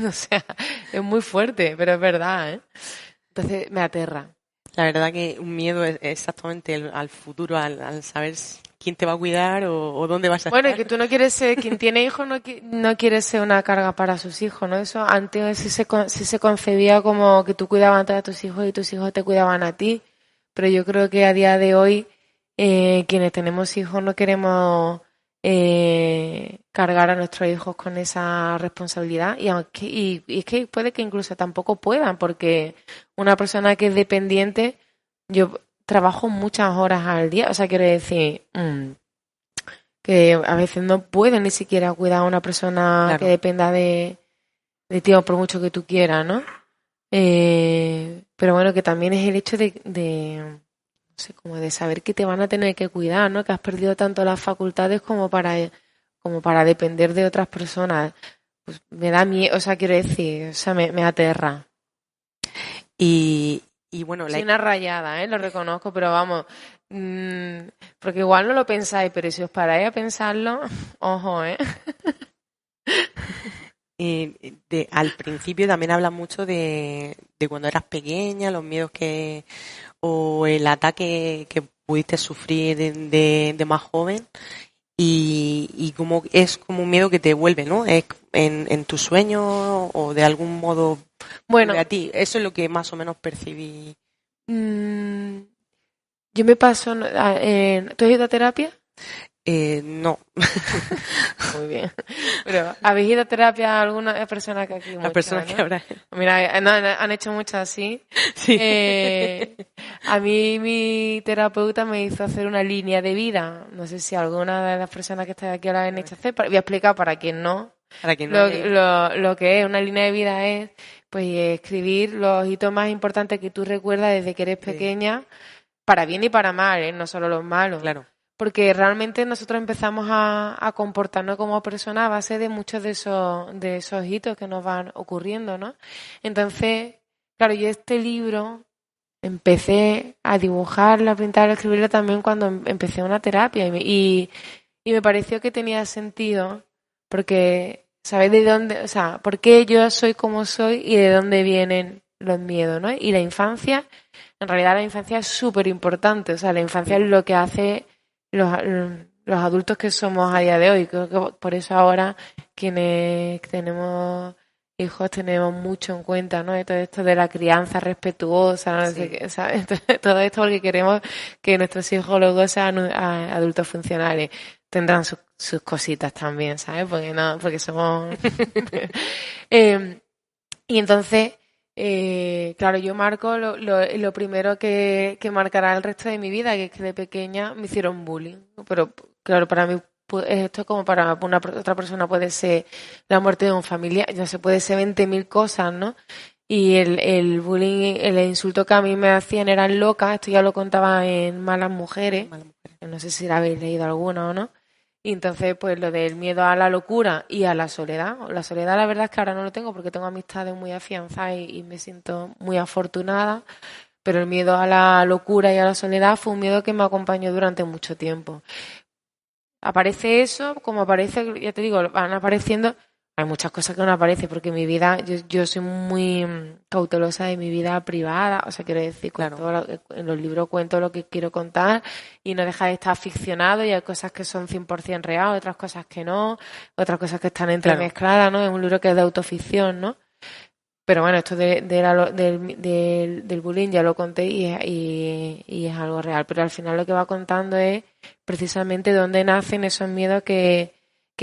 O sea, es muy fuerte, pero es verdad, ¿eh? Entonces, me aterra. La verdad que un miedo es exactamente al futuro, al saber quién te va a cuidar o dónde vas a estar. Bueno, y que tú no quieres ser, quien tiene hijos no quiere ser una carga para sus hijos, ¿no? Eso antes sí se concebía como que tú cuidabas a tus hijos y tus hijos te cuidaban a ti, pero yo creo que a día de hoy quienes tenemos hijos no queremos cargar a nuestros hijos con esa responsabilidad y es que puede que incluso tampoco puedan, porque una persona que es dependiente, yo trabajo muchas horas al día, o sea, quiero decir que a veces no puedo ni siquiera cuidar a una persona claro. Que dependa de ti, por mucho que tú quieras, ¿no? Pero bueno, que también es el hecho de no sé, como de saber que te van a tener que cuidar, ¿no? Que has perdido tanto las facultades como para depender de otras personas. Pues me da miedo, o sea, quiero decir, o sea, me aterra. Y bueno, soy una rayada, lo reconozco, pero vamos, porque igual no lo pensáis, pero si os paráis a pensarlo, ojo, al principio también habla mucho de cuando eras pequeña, los miedos o el ataque que pudiste sufrir de más joven y como es como un miedo que te vuelve, ¿no? Es en tu sueño o de algún modo bueno a ti. Eso es lo que más o menos percibí. Yo me paso... ¿tú has ido a terapia? No. Muy bien. Pero, ¿habéis ido a terapia alguna persona que aquí? Las personas ¿no? que habrá. Mira, han hecho mucho así. Sí. A mí mi terapeuta me hizo hacer una línea de vida. No sé si alguna de las personas que está aquí la han hecho hacer. Voy a explicar para quien no. Para quien no lo que es una línea de vida es pues escribir los hitos más importantes que tú recuerdas desde que eres pequeña, para bien y para mal, no solo los malos. Claro. Porque realmente nosotros empezamos a comportarnos como personas a base de muchos de esos hitos que nos van ocurriendo, ¿no? Entonces, claro, yo este libro empecé a dibujarlo, a pintarlo, a escribirlo también cuando empecé una terapia y me pareció que tenía sentido porque sabes de dónde, o sea, por qué yo soy como soy y de dónde vienen los miedos, ¿no? Y la infancia, en realidad la infancia es súper importante, o sea, la infancia es lo que hace los adultos que somos a día de hoy. Creo que por eso ahora quienes tenemos hijos tenemos mucho en cuenta, ¿no? De todo esto de la crianza respetuosa, no sé qué, ¿sabes? Todo esto porque queremos que nuestros hijos luego sean adultos funcionales. Tendrán sus cositas también, ¿sabes? Porque somos... y entonces, claro, yo marco lo primero que marcará el resto de mi vida, que es que de pequeña me hicieron bullying. Pero, claro, para mí esto como para otra persona puede ser la muerte de un familiar, ya se puede ser 20.000 cosas, ¿no? Y el bullying, el insulto que a mí me hacían eran locas, esto ya lo contaba en Malas Mujeres, no sé si la habéis leído alguna o no. Y entonces, pues lo del miedo a la locura y a la soledad. La soledad, la verdad es que ahora no lo tengo porque tengo amistades muy afianzadas y me siento muy afortunada. Pero el miedo a la locura y a la soledad fue un miedo que me acompañó durante mucho tiempo. Aparece eso, como aparece, ya te digo, van apareciendo. Hay muchas cosas que no aparecen porque mi vida, yo soy muy cautelosa de mi vida privada, o sea, quiero decir, Claro. en los libros cuento lo que quiero contar y no deja de estar ficcionado y hay cosas que son 100% real, otras cosas que no, otras cosas que están entremezcladas, ¿no? Es un libro que es de autoficción, ¿no? Pero bueno, esto del bullying ya lo conté y es algo real, pero al final lo que va contando es precisamente dónde nacen esos miedos que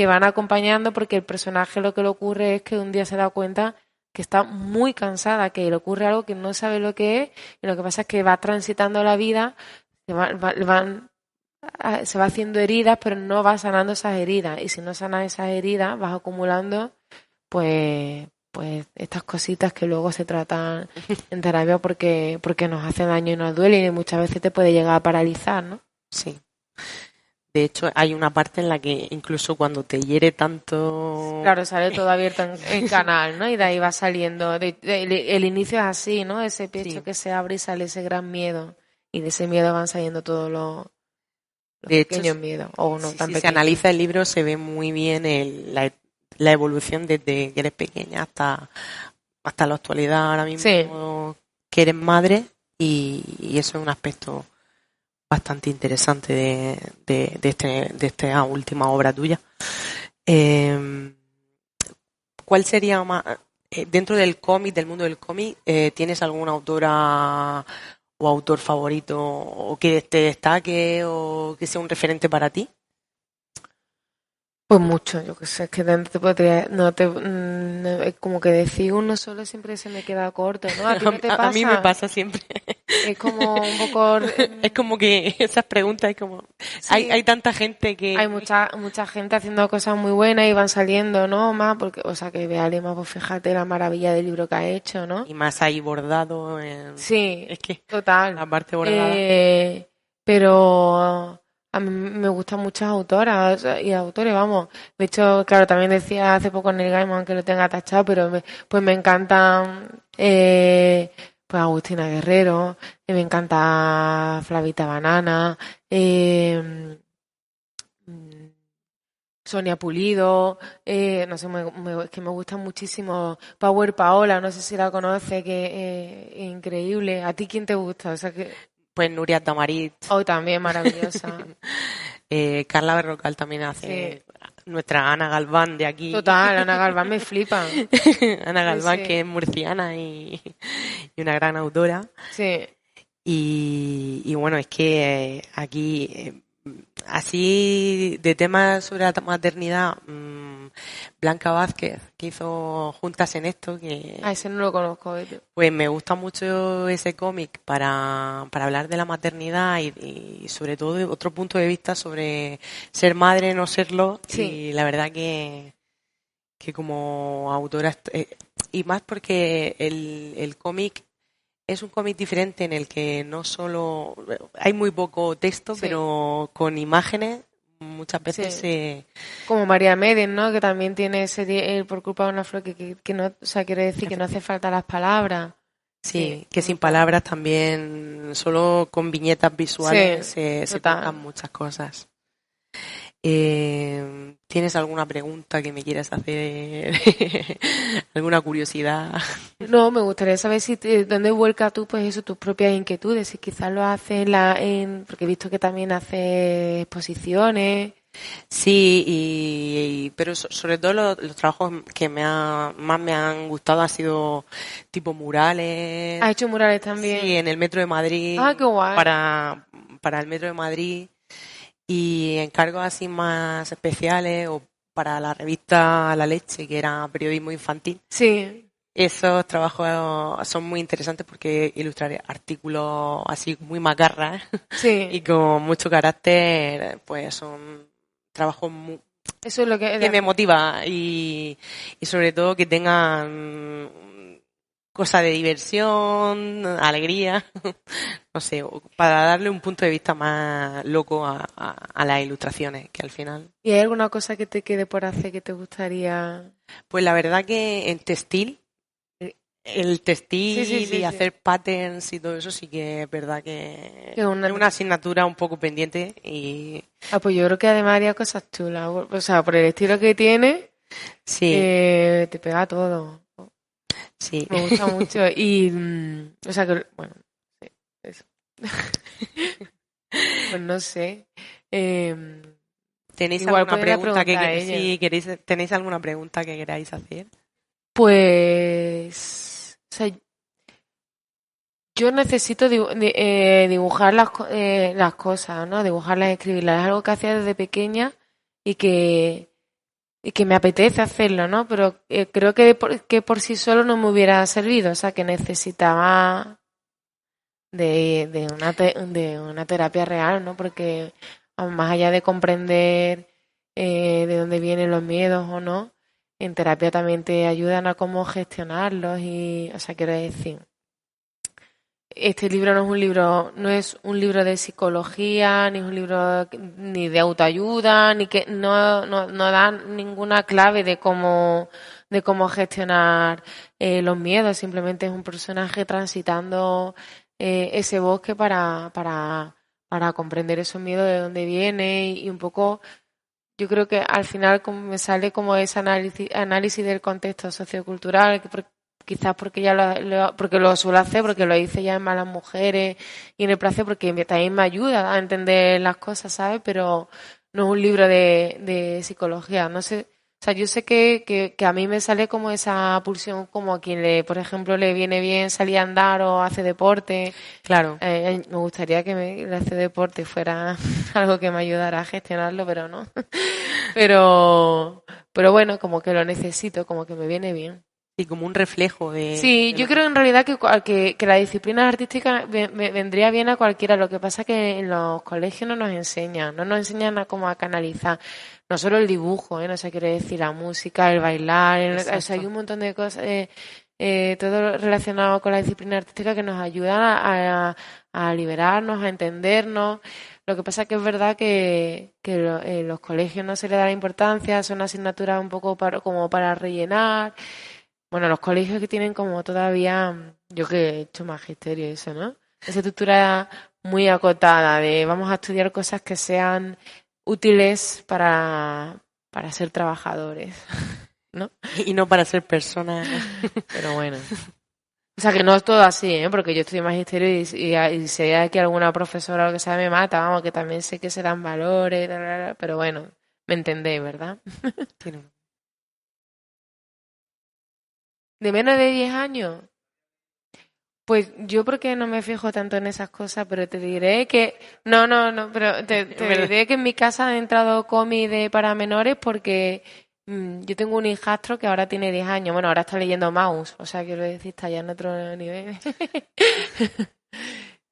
van acompañando, porque el personaje lo que le ocurre es que un día se da cuenta que está muy cansada, que le ocurre algo que no sabe lo que es, y lo que pasa es que va transitando la vida, se va haciendo heridas, pero no va sanando esas heridas, y si no sanas esas heridas, vas acumulando, pues estas cositas que luego se tratan en terapia porque nos hace daño y nos duele, y muchas veces te puede llegar a paralizar, ¿no? Sí. De hecho, hay una parte en la que incluso cuando te hiere tanto... Claro, sale todo abierto en canal, ¿no? Y de ahí va saliendo. El inicio es así, ¿no? Ese pecho que se abre y sale ese gran miedo. Y de ese miedo van saliendo todos los pequeños miedos. O no tan pequeños. Si se analiza el libro, se ve muy bien la evolución desde que eres pequeña hasta la actualidad, ahora mismo que eres madre. Y eso es un aspecto bastante interesante de esta última obra tuya. ¿Cuál sería más dentro del cómic, del mundo del cómic, tienes alguna autora o autor favorito o que te destaque o que sea un referente para ti? Pues mucho, yo que sé, es que te podría, como que decir uno solo siempre se me queda corto, ¿no? ¿A ti no te pasa? A mí me pasa siempre. Es como un poco... Es como que esas preguntas, es como... Sí, hay tanta gente que... Hay mucha gente haciendo cosas muy buenas y van saliendo, ¿no? Más, porque, o sea, que Bealema, pues fíjate la maravilla del libro que ha hecho, ¿no? Y más ahí bordado en... Sí, es que total. La parte bordada. Pero... A mí me gustan muchas autoras y autores, vamos. De hecho, claro, también decía hace poco Neil Gaiman que lo tenga tachado, pero pues me encantan pues Agustina Guerrero, me encanta Flavita Banana, Sonia Pulido, no sé, es que me gusta muchísimo Power Paola, no sé si la conoce, que es increíble. ¿A ti quién te gusta? O sea que... Pues Nuria Tamarit. Oh, también maravillosa. Carla Berrocal también hace. Nuestra Ana Galván de aquí. Total, Ana Galván me flipa. Ana Galván, que es murciana y una gran autora. Sí. Y bueno, es que aquí, así de temas sobre la maternidad, Blanca Vázquez, que hizo Juntas en esto, que... ese no lo conozco. Pues me gusta mucho ese cómic para hablar de la maternidad y sobre todo de otro punto de vista sobre ser madre, no serlo. Sí. Y la verdad que que como autora, y más porque el cómic es un cómic diferente en el que no solo hay muy poco texto, Sí. pero con imágenes muchas veces Sí. Como María Medem, ¿no? Que también tiene ese por culpa de una flor que no, o sea, quiere decir que no hace falta las palabras. sí, que sin palabras también, solo con viñetas visuales se total. cuentan muchas cosas. ¿Tienes alguna pregunta que me quieras hacer? ¿Alguna curiosidad? No, me gustaría saber si dónde vuelcas tú, pues eso, tus propias inquietudes, si quizás lo haces porque he visto que también haces exposiciones. Sí, pero sobre todo los trabajos que más me han gustado han sido tipo murales. ¿Has hecho murales también? Sí, en el Metro de Madrid. Ah, qué guay. Para el Metro de Madrid. Y encargos así más especiales o para la revista La Leche, que era periodismo infantil. Sí. Esos trabajos son muy interesantes porque ilustrar artículos así muy macarras Sí. y con mucho carácter, pues son trabajos Eso es lo que me motiva y sobre todo que tengan cosa de diversión, alegría, no sé, para darle un punto de vista más loco a las ilustraciones, que al final. ¿Y hay alguna cosa que te quede por hacer que te gustaría? Pues la verdad que en textil, el textil Sí. y hacer patterns y todo eso sí que es verdad que Es una asignatura un poco pendiente y pues yo creo que además haría cosas chulas. O sea, por el estilo que tiene, sí, te pega todo. sí. Me gusta mucho. Y, o sea, que, bueno, sí, eso. Pues no sé. ¿Tenéis igual alguna podría pregunta preguntar a ella. tenéis alguna pregunta que queráis hacer? Pues, o sea, yo necesito dibujar las cosas, ¿no? Dibujarlas, escribirlas. Es algo que hacía desde pequeña y que me apetece hacerlo, ¿no? Pero creo que por sí solo no me hubiera servido. O sea, que necesitaba de una terapia real, ¿no? Porque más allá de comprender de dónde vienen los miedos o no, en terapia también te ayudan a cómo gestionarlos y, o sea, quiero decir, este libro no es un libro de psicología, ni es un libro ni de autoayuda, ni que no da ninguna clave de cómo gestionar los miedos, simplemente es un personaje transitando ese bosque para comprender esos miedos de dónde viene y un poco yo creo que al final como me sale como ese análisis del contexto sociocultural, quizás porque ya porque lo suelo hacer, porque lo hice ya en Malas Mujeres y en el placer, porque también me ayuda a entender las cosas, ¿sabes? Pero no es un libro de psicología, no sé. O sea, yo sé que a mí me sale como esa pulsión, como a quien por ejemplo, le viene bien salir a andar o hace deporte. Claro. Me gustaría que el hacer deporte fuera algo que me ayudara a gestionarlo, pero no. Pero bueno, como que lo necesito, como que me viene bien. Y como un reflejo de... Sí, yo creo en realidad que la disciplina artística vendría bien a cualquiera. Lo que pasa es que en los colegios no nos enseñan a cómo a canalizar. No solo el dibujo, no se quiere decir la música, el bailar, o sea, hay un montón de cosas, todo relacionado con la disciplina artística que nos ayudan a liberarnos, a entendernos. Lo que pasa es que es verdad que en los colegios no se le da la importancia, son asignaturas un poco como para rellenar. Bueno, los colegios que tienen como todavía, yo que he hecho magisterio y eso, ¿no? Esa estructura muy acotada de vamos a estudiar cosas que sean útiles para ser trabajadores, ¿no? Y no para ser personas. Pero bueno. O sea, que no es todo así, ¿eh? Porque yo estudio magisterio y sé que alguna profesora o lo que sea me mata, vamos, que también sé que se dan valores, pero bueno, me entendéis, ¿verdad? Sí, no. ¿De menos de 10 años? Pues yo porque no me fijo tanto en esas cosas, pero te diré que... No, pero te diré que en mi casa ha entrado cómic para menores porque yo tengo un hijastro que ahora tiene 10 años. Bueno, ahora está leyendo Maus, o sea, quiero decir, está ya en otro nivel.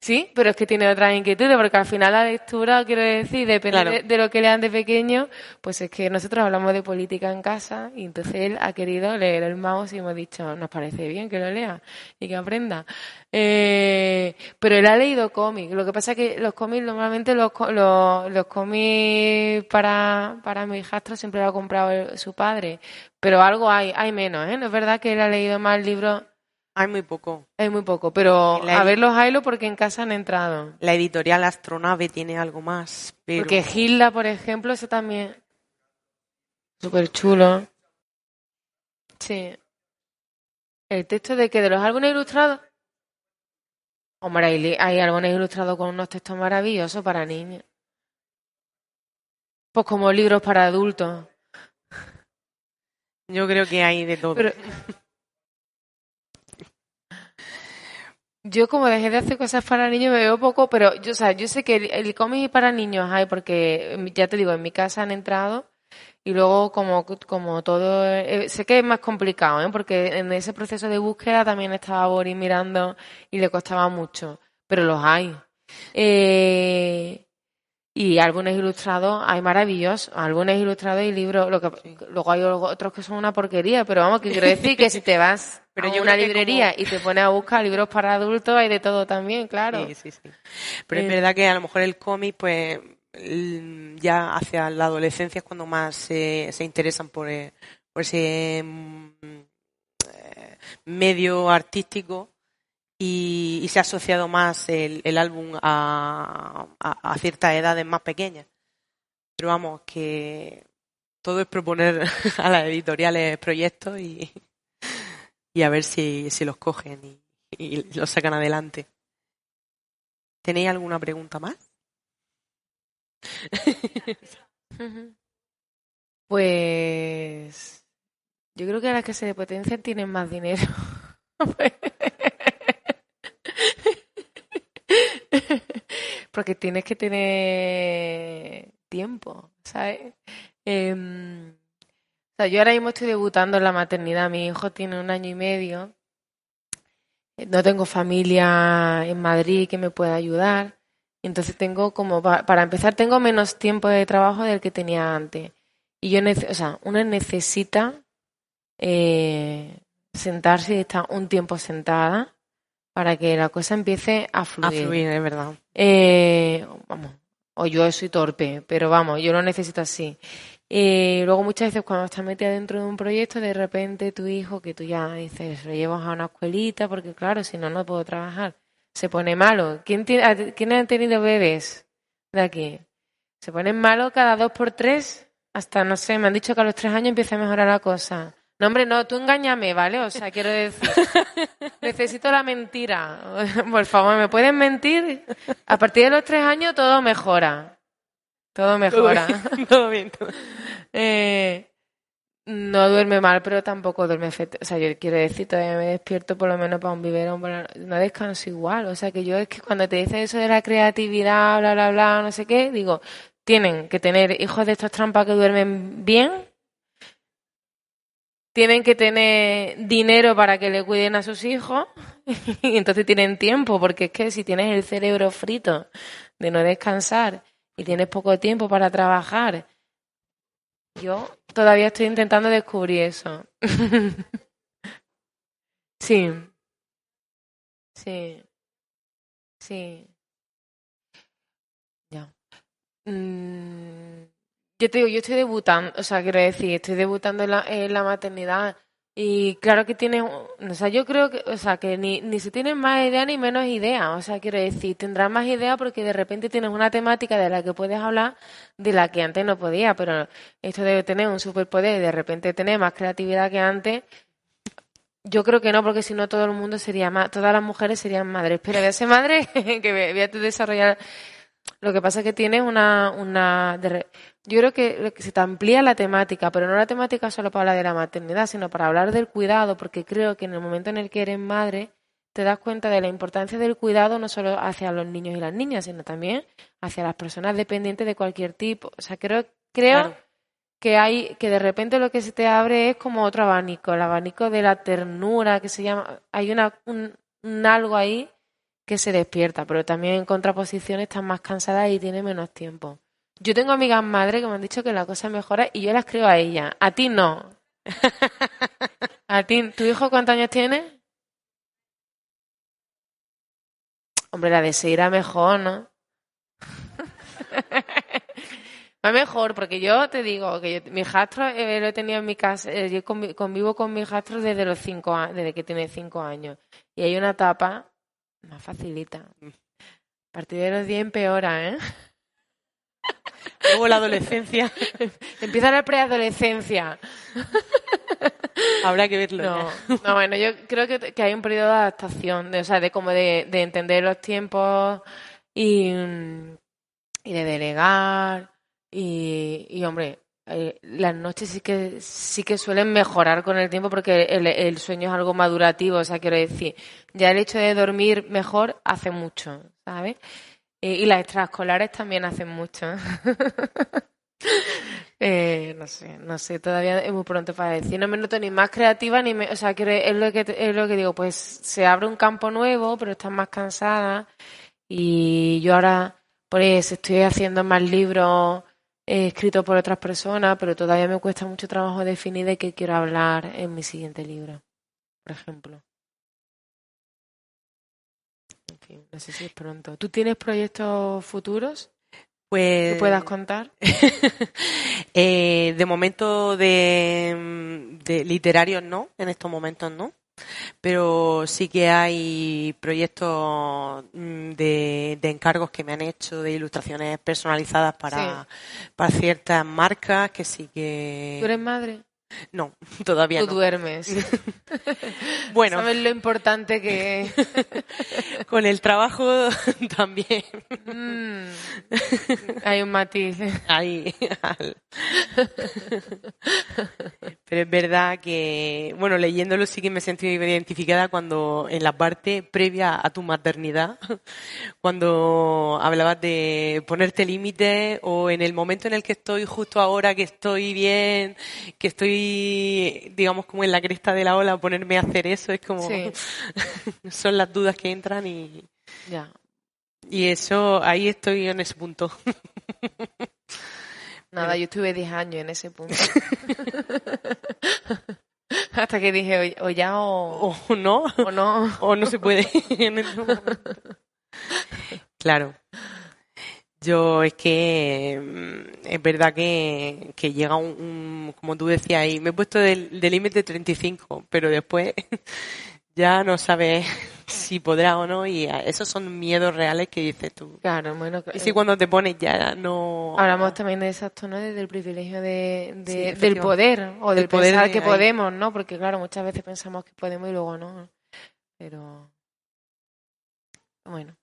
Sí, pero es que tiene otras inquietudes, porque al final la lectura, quiero decir, depende Claro. de lo que lean de pequeño, pues es que nosotros hablamos de política en casa y entonces él ha querido leer el Maus y hemos dicho, nos parece bien que lo lea y que aprenda. Pero él ha leído cómics, lo que pasa es que los cómics, normalmente los cómics para mi hijastro siempre lo ha comprado su padre, pero algo hay menos, ¿eh? No es verdad que él ha leído más libros. Hay muy poco. Hay muy poco, pero La a verlos haylo porque en casa han entrado. La editorial Astronave tiene algo más, pero... Porque Hilda, por ejemplo, ese también. Súper chulo. Sí. ¿El texto de qué? ¿De los álbumes ilustrados? Hombre, hay álbumes ilustrados con unos textos maravillosos para niños. Pues como libros para adultos. Yo creo que hay de todo. Pero yo como dejé de hacer cosas para niños me veo poco, pero yo, o sea, yo sé que el cómic para niños hay porque, ya te digo, en mi casa han entrado y luego como todo, sé que es más complicado, ¿eh? Porque en ese proceso de búsqueda también estaba Boris mirando y le costaba mucho, pero los hay. Y álbumes ilustrados hay maravillosos, álbumes ilustrados y libros, luego hay otros que son una porquería, pero vamos, que quiero decir que si te vas Pero a yo una creo que librería y te pones a buscar libros para adultos, hay de todo también, claro. Sí. Pero es verdad que a lo mejor el cómic, pues, ya hacia la adolescencia es cuando más se interesan por ese medio artístico y se ha asociado más el álbum a ciertas edades más pequeñas. Pero vamos, que todo es proponer a las editoriales proyectos y a ver si los cogen y los sacan adelante. ¿Tenéis alguna pregunta más? Pues yo creo que las que se potencian tienen más dinero. Porque tienes que tener tiempo, ¿sabes? O sea, yo ahora mismo estoy debutando en la maternidad. Mi hijo tiene 1 año y medio. No tengo familia en Madrid que me pueda ayudar. Entonces tengo como, para empezar, tengo menos tiempo de trabajo del que tenía antes. Y yo, o sea, uno necesita sentarse y estar un tiempo sentada para que la cosa empiece a fluir. A fluir, es verdad. Vamos, o yo soy torpe, pero vamos, yo lo necesito así. Luego muchas veces cuando estás metida dentro de un proyecto, de repente tu hijo, que tú ya dices, lo llevas a una escuelita, porque claro, si no, no puedo trabajar. Se pone malo. ¿Quién ha tenido bebés de aquí? Se ponen malos cada 2 por 3, hasta, no sé, me han dicho que a los 3 años empieza a mejorar la cosa. No, hombre, no, tú engáñame, ¿vale? O sea, quiero decir, necesito la mentira. Por favor, ¿me pueden mentir? A partir de los 3 años todo mejora. Todo mejora. Todo bien. No duerme mal, pero tampoco duerme efecto. O sea, yo quiero decir, todavía me despierto por lo menos para un biberón, no descanso igual. O sea, que yo es que cuando te dicen eso de la creatividad, bla, bla, bla, no sé qué, digo, tienen que tener hijos de estos trampas que duermen bien, tienen que tener dinero para que le cuiden a sus hijos y entonces tienen tiempo, porque es que si tienes el cerebro frito de no descansar y tienes poco tiempo para trabajar, yo todavía estoy intentando descubrir eso. Sí. Ya. Yo te digo, yo estoy debutando, o sea, quiero decir, estoy debutando en la maternidad y claro que tienes, o sea, yo creo que, o sea, que ni se tienen más idea ni menos idea, o sea, quiero decir, tendrás más idea porque de repente tienes una temática de la que puedes hablar de la que antes no podía, pero esto debe tener un superpoder y de repente tener más creatividad que antes. Yo creo que no, porque si no todo el mundo sería todas las mujeres serían madres, pero voy a ser madre que voy a desarrollar. Lo que pasa es que tienes yo creo que se te amplía la temática, pero no la temática solo para hablar de la maternidad, sino para hablar del cuidado, porque creo que en el momento en el que eres madre te das cuenta de la importancia del cuidado no solo hacia los niños y las niñas, sino también hacia las personas dependientes de cualquier tipo. O sea, creo Claro. que de repente lo que se te abre es como otro abanico, el abanico de la ternura, que se llama, hay un algo ahí que se despierta, pero también en contraposición están más cansadas y tiene menos tiempo. Yo tengo amigas madres que me han dicho que la cosa mejora y yo las creo a ellas. A ti no. A ti, ¿tu hijo cuántos años tiene? Hombre, la de 6 era mejor, ¿no? Va mejor, porque yo te digo que mi hijastro lo he tenido en mi casa, yo convivo con mi hijastro desde los 5 años, desde que tiene 5 años. Y hay una etapa más facilita. A partir de los 10 empeora, ¿eh? Luego la adolescencia. Empieza la preadolescencia. Habrá que verlo. No, bueno, yo creo que hay un periodo de adaptación, de entender los tiempos y de delegar y hombre, las noches sí que suelen mejorar con el tiempo porque el sueño es algo madurativo, o sea, quiero decir, ya el hecho de dormir mejor hace mucho, ¿sabes? Y las extraescolares también hacen mucho. No sé, todavía es muy pronto para decir. No me noto ni más creativa o sea, es lo que digo, pues se abre un campo nuevo, pero estás más cansada y yo ahora pues estoy haciendo más libros escritos por otras personas, pero todavía me cuesta mucho trabajo definir de qué quiero hablar en mi siguiente libro, por ejemplo. En fin, no sé si es pronto. ¿Tú tienes proyectos futuros? Pues, ¿Que puedas contar? De momento de literarios no, en estos momentos no, pero sí que hay proyectos de encargos que me han hecho de ilustraciones personalizadas para ciertas marcas que sí que... ¿Tú eres madre? No, todavía no. Tú duermes. Bueno. ¿Sabes lo importante que es? Con el trabajo también. Hay un matiz. Ahí. Pero es verdad que, bueno, leyéndolo sí que me he sentido identificada cuando en la parte previa a tu maternidad, cuando hablabas de ponerte límites o en el momento en el que estoy justo ahora, que estoy bien, que estoy, digamos, como en la cresta de la ola, ponerme a hacer eso es como... Sí. Son las dudas que entran y... Ya. Y eso, ahí estoy en ese punto. Nada, yo estuve 10 años en ese punto. Hasta que dije, o ya o no. O no. O no se puede en el momento. Claro. Yo es que es verdad que llega como tú decías ahí, me he puesto del límite 35, pero después ya no sabes si podrá o no y esos son miedos reales que dices tú. Claro, bueno. Y si cuando te pones ya no... Hablamos también de exacto, ¿no? Del privilegio Sí, del poder o del poder pensar de que ahí. podemos, ¿no? Porque claro, muchas veces pensamos que podemos y luego no. Pero bueno.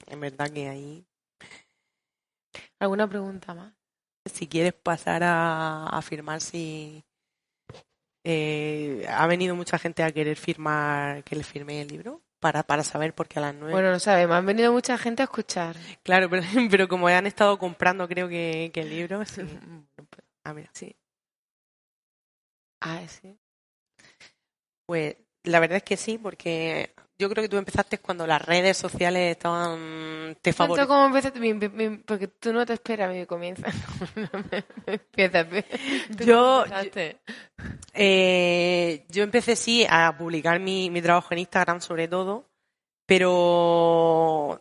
En verdad que ahí... ¿Alguna pregunta más? Si quieres pasar a firmar, si ha venido mucha gente a querer firmar, que le firme el libro, para saber por qué a las 9. Bueno, no sabemos, han venido mucha gente a escuchar. Claro, pero como han estado comprando, creo que el libro. Sí. Ah, mira. Sí. Sí. Pues la verdad es que sí, porque yo creo que tú empezaste cuando las redes sociales estaban... Te favorecían. ¿Cómo empezaste? Porque tú no te esperas a mí comienza. Empiezas. Yo empecé sí a publicar mi trabajo en Instagram sobre todo, pero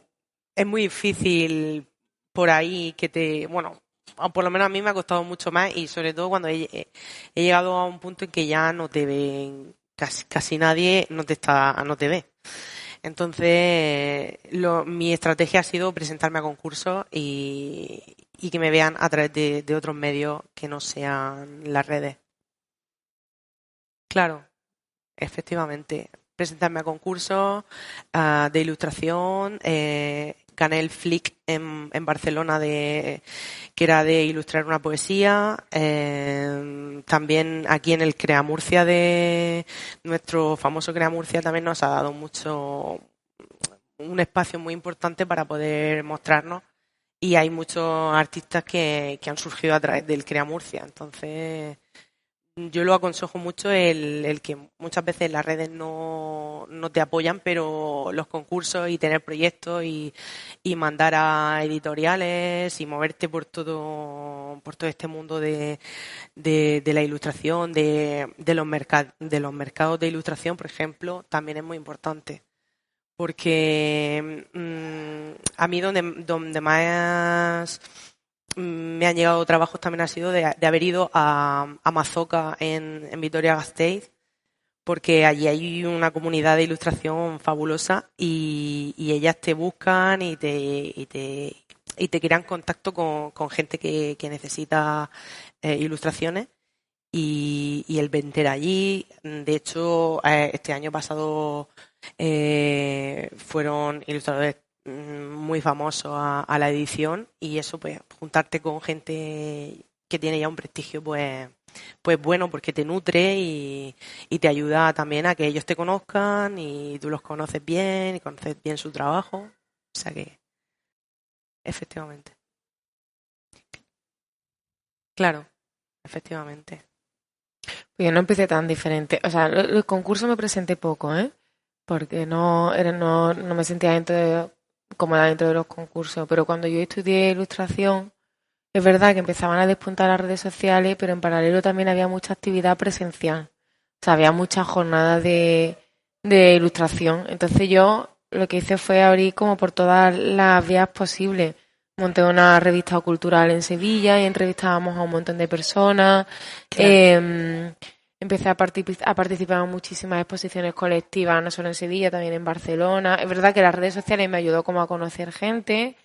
es muy difícil por ahí bueno, por lo menos a mí me ha costado mucho más y sobre todo cuando he llegado a un punto en que ya no te ven, casi nadie no te ve. Entonces, mi estrategia ha sido presentarme a concursos y que me vean a través de otros medios que no sean las redes. Claro, efectivamente. Presentarme a concursos de ilustración. Gané el Flick en Barcelona que era de ilustrar una poesía. También aquí en el Crea Murcia nuestro famoso Crea Murcia también nos ha dado un espacio muy importante para poder mostrarnos y hay muchos artistas que han surgido a través del Crea Murcia. Entonces yo lo aconsejo mucho el que muchas veces las redes no te apoyan, pero los concursos y tener proyectos y mandar a editoriales y moverte por todo este mundo de la ilustración, de los mercados de ilustración, por ejemplo, también es muy importante. Porque a mí donde más me han llegado trabajos también ha sido de haber ido a Mazoca en Vitoria-Gasteiz, porque allí hay una comunidad de ilustración fabulosa y ellas te buscan y te crean contacto con gente que necesita ilustraciones y el vender allí. De hecho, este año pasado fueron ilustradores muy famosos a la edición y eso, pues, juntarte con gente que tiene ya un prestigio, pues bueno, porque te nutre y te ayuda también a que ellos te conozcan y tú los conoces bien y conoces bien su trabajo. O sea que, efectivamente. Claro, efectivamente. Pues yo no empecé tan diferente. O sea, los concursos me presenté poco, ¿eh? Porque no me sentía cómoda dentro de los concursos. Pero cuando yo estudié ilustración, es verdad que empezaban a despuntar las redes sociales, pero en paralelo también había mucha actividad presencial. O sea, había muchas jornadas de ilustración. Entonces yo lo que hice fue abrir como por todas las vías posibles. Monté una revista cultural en Sevilla y entrevistábamos a un montón de personas. Claro. Empecé a participar en muchísimas exposiciones colectivas, no solo en Sevilla, también en Barcelona. Es verdad que las redes sociales me ayudó como a conocer gente,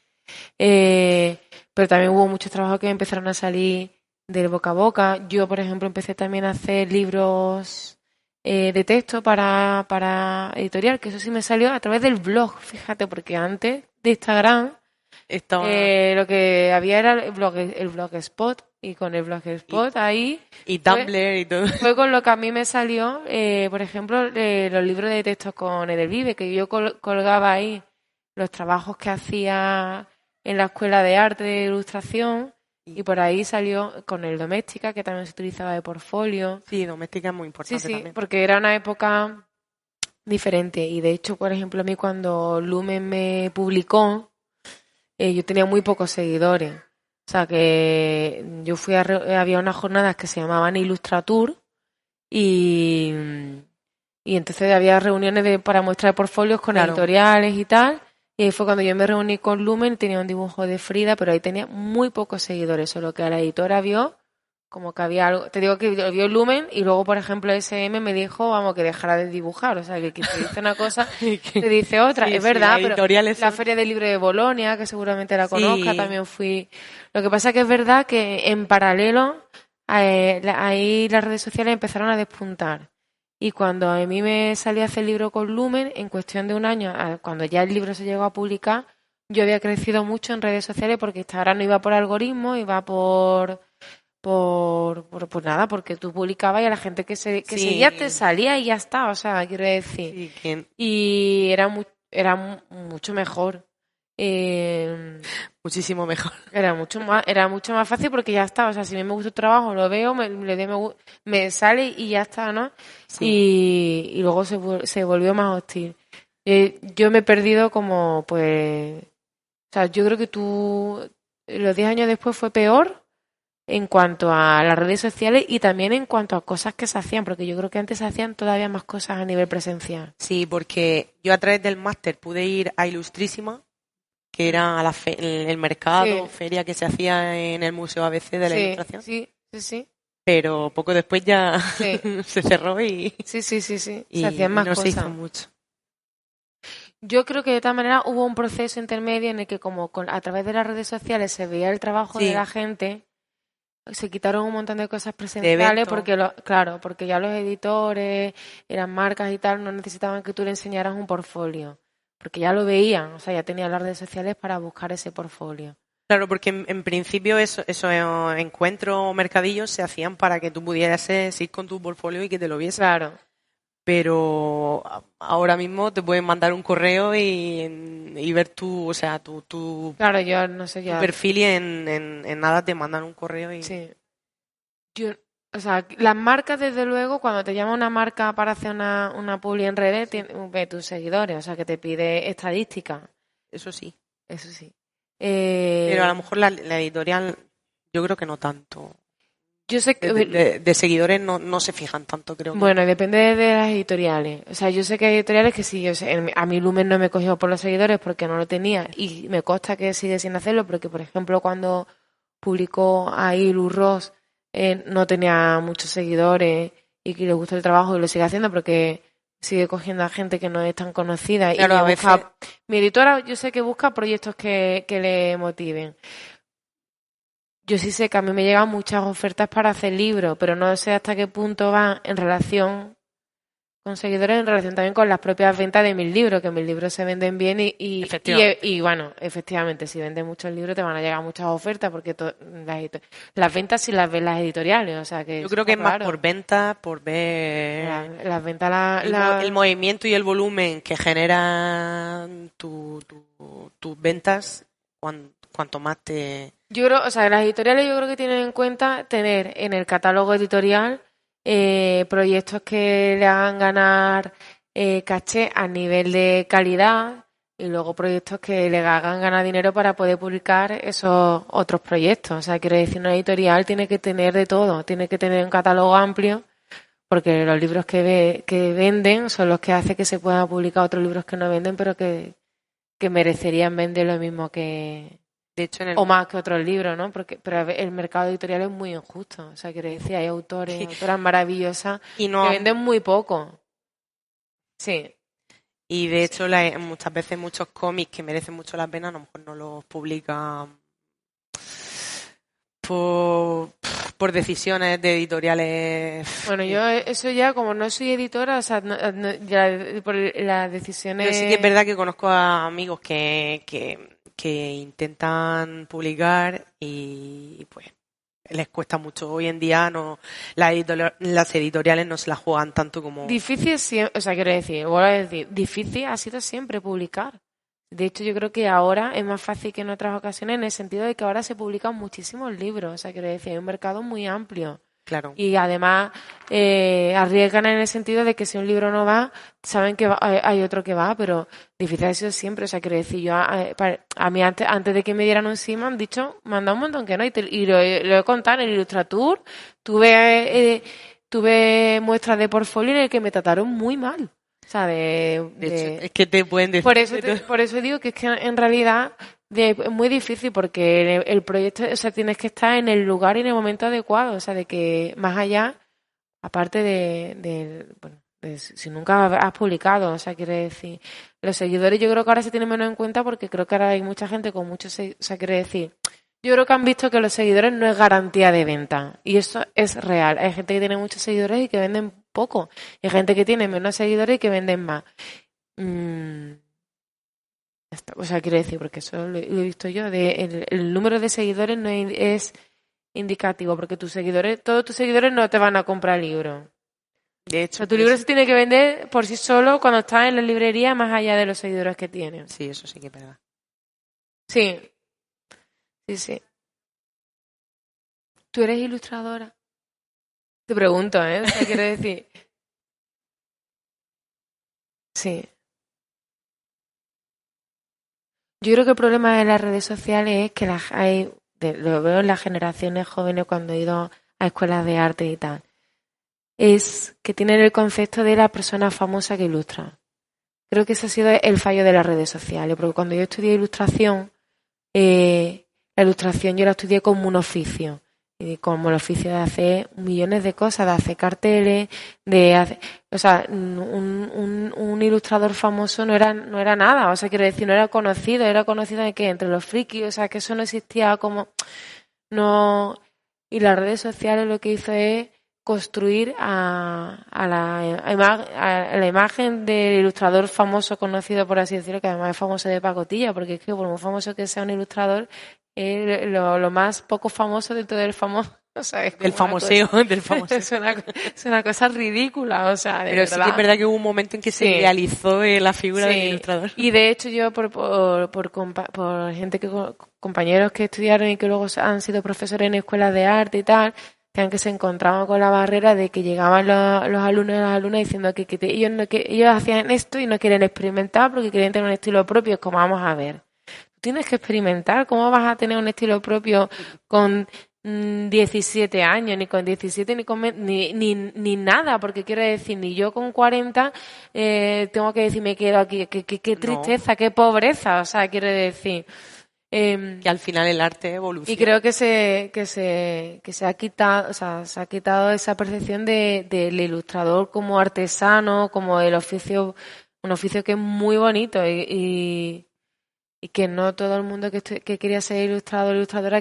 pero también hubo muchos trabajos que empezaron a salir del boca a boca. Yo, por ejemplo, empecé también a hacer libros de texto para editorial, que eso sí me salió a través del blog, fíjate, porque antes de Instagram lo que había era el Blogspot, y con el Blogspot ahí y Tumblr y todo. Fue con lo que a mí me salió, por ejemplo, los libros de textos con Edelvive, que yo colgaba ahí los trabajos que hacía en la escuela de arte de ilustración, y por ahí salió con el Doméstica, que también se utilizaba de portfolio. Sí, Doméstica es muy importante también. Porque era una época diferente, y de hecho, por ejemplo, a mí cuando Lumen me publicó, yo tenía muy pocos seguidores. O sea, que yo había unas jornadas que se llamaban Illustratur y entonces había reuniones para mostrar portfolios con editoriales y tal. Y ahí fue cuando yo me reuní con Lumen, tenía un dibujo de Frida, pero ahí tenía muy pocos seguidores, solo que a la editora vio como que había algo. Te digo que vio Lumen y luego, por ejemplo, SM me dijo, vamos, que dejara de dibujar. O sea, que te dice una cosa, te dice otra. Sí, es verdad, pero la Feria del Libro de Bolonia, que seguramente la conozca, también fui. Lo que pasa que es verdad que en paralelo ahí las redes sociales empezaron a despuntar. Y cuando a mí me salí a hacer el libro con Lumen, en cuestión de un año, cuando ya el libro se llegó a publicar, yo había crecido mucho en redes sociales porque Instagram no iba por algoritmo, iba por nada, porque tú publicabas y a la gente que seguía te salía y ya está, o sea, quiero decir. Y era mucho mejor. Muchísimo mejor. Era mucho más fácil porque ya está, o sea, si a mí me gusta el trabajo, lo veo, me sale y ya está, ¿no? Sí. Y luego se volvió más hostil. Yo me he perdido como, pues, o sea, yo creo que los 10 años después fue peor en cuanto a las redes sociales y también en cuanto a cosas que se hacían, porque yo creo que antes se hacían todavía más cosas a nivel presencial. Sí, porque yo a través del máster pude ir a Ilustrísima, que era el mercado, feria que se hacía en el Museo ABC de la Ilustración. Sí. Pero poco después ya se cerró y... Sí. Se hacían más cosas. Se hizo mucho. Yo creo que de todas maneras hubo un proceso intermedio en el que como a través de las redes sociales se veía el trabajo de la gente, se quitaron un montón de cosas presenciales porque porque ya los editores, eran marcas y tal, no necesitaban que tú le enseñaras un portfolio, porque ya lo veían, o sea, ya tenían las redes sociales para buscar ese portfolio. Claro, porque en principio esos encuentros o mercadillos se hacían para que tú pudieras ir con tu portfolio y que te lo viesen. Claro. Pero ahora mismo te pueden mandar un correo y ver tu claro, yo no sé ya. Tu perfil y en nada te mandan un correo y... Sí. O sea, las marcas, desde luego, cuando te llama una marca para hacer una publi en redes, ve tus seguidores, o sea, que te pide estadística. Eso sí. Eso sí. Pero a lo mejor la editorial, yo creo que no tanto. Yo sé que... De seguidores no se fijan tanto, creo. Bueno, depende de las editoriales. O sea, yo sé que hay editoriales que sí, a mí Lumen no me cogió por los seguidores porque no lo tenía y me consta que sigue sin hacerlo porque, por ejemplo, cuando publicó ahí Luz Ross, no tenía muchos seguidores y que le gusta el trabajo y lo sigue haciendo porque sigue cogiendo a gente que no es tan conocida. Claro, y a veces... Mi editora yo sé que busca proyectos que le motiven. Yo sí sé que a mí me llegan muchas ofertas para hacer libros, pero no sé hasta qué punto van en relación con seguidores, en relación también con las propias ventas de mis libros, que mis libros se venden bien y bueno, efectivamente, si vendes muchos libros te van a llegar muchas ofertas porque las ventas sí las ven las editoriales, o sea que... Yo creo que es más por ventas, por ver... Las ventas... El movimiento y el volumen que generan tus ventas, cuanto más te... Yo creo, o sea, las editoriales yo creo que tienen en cuenta tener en el catálogo editorial proyectos que le hagan ganar caché a nivel de calidad y luego proyectos que le hagan ganar dinero para poder publicar esos otros proyectos. O sea, quiero decir, una editorial tiene que tener de todo, tiene que tener un catálogo amplio porque los libros que venden son los que hacen que se puedan publicar otros libros que no venden pero que merecerían vender lo mismo que... De hecho, o más que otros libros, ¿no? Pero el mercado editorial es muy injusto. O sea, quiero decir, hay autoras maravillosas que venden muy poco. Sí. Y de hecho, muchas veces muchos cómics que merecen mucho la pena, a lo mejor no los publican por decisiones de editoriales. Bueno, yo eso ya, como no soy editora, o sea, ya por las decisiones... Pero sí que es verdad que conozco a amigos que intentan publicar y pues les cuesta mucho. Hoy en día las editoriales no se la juegan tanto como... Difícil, o sea, quiero decir, vuelvo a decir, difícil ha sido siempre publicar. De hecho, yo creo que ahora es más fácil que en otras ocasiones en el sentido de que ahora se publican muchísimos libros. O sea, quiero decir, hay un mercado muy amplio. Claro. Y además arriesgan en el sentido de que si un libro no va, saben que hay otro que va, pero difícil ha sido siempre. O sea, quiero decir, yo a mí antes de que me dieran un sí me han dicho, manda un montón que no, y lo he contado en el Illustratur, tuve muestras de portfolio en el que me trataron muy mal. O sea, de hecho, es que te pueden decir... Por eso digo que es que en realidad es muy difícil porque el proyecto, o sea, tienes que estar en el lugar y en el momento adecuado, o sea, de que más allá, aparte de si nunca has publicado, o sea, quiere decir, los seguidores yo creo que ahora se tienen menos en cuenta porque creo que ahora hay mucha gente con muchos, o sea, quiere decir, yo creo que han visto que los seguidores no es garantía de venta y eso es real. Hay gente que tiene muchos seguidores y que venden poco, y hay gente que tiene menos seguidores y que venden más. O sea, quiero decir, porque eso lo he visto yo, el número de seguidores no es indicativo, porque todos tus seguidores no te van a comprar libros. De hecho, o sea, tu libro se tiene que vender por sí solo cuando estás en la librería, más allá de los seguidores que tienes. Sí, eso sí que es verdad. Sí. Sí. ¿Tú eres ilustradora? Te pregunto, ¿eh? O sea, quiero decir. Sí. Yo creo que el problema de las redes sociales es que lo veo en las generaciones jóvenes cuando he ido a escuelas de arte y tal, es que tienen el concepto de la persona famosa que ilustra. Creo que ese ha sido el fallo de las redes sociales, porque cuando yo estudié ilustración, la ilustración yo la estudié como un oficio. Y como el oficio de hacer millones de cosas, de hacer carteles, o sea, un ilustrador famoso no era nada, o sea, quiero decir, no era conocido de que entre los frikis, o sea, que eso no existía como, no, y las redes sociales lo que hizo es construir a la imagen del ilustrador famoso conocido, por así decirlo, que además es famoso de pacotilla, porque es que por muy famoso que sea un ilustrador, es lo más poco famoso dentro del famoso. O sea, es del famoseo. Es una cosa ridícula, o sea, pero sí que es verdad que hubo un momento en que se realizó la figura del ilustrador. Y de hecho yo por gente compañeros que estudiaron y que luego han sido profesores en escuelas de arte y tal, decían que se encontraban con la barrera de que llegaban los alumnos y las alumnas diciendo que ellos hacían esto y no quieren experimentar porque quieren tener un estilo propio. Es como, vamos a ver, tú tienes que experimentar. ¿Cómo vas a tener un estilo propio con 17 años, ni con 17, ni nada? Porque quiero decir, ni yo con 40 tengo que decir, me quedo aquí. Qué tristeza, qué pobreza. O sea, quiero decir... que al final el arte evoluciona. Y creo que se ha quitado, o sea, se ha quitado esa percepción del ilustrador como artesano, como el oficio, un oficio que es muy bonito y que no todo el mundo que quería ser ilustrador o ilustradora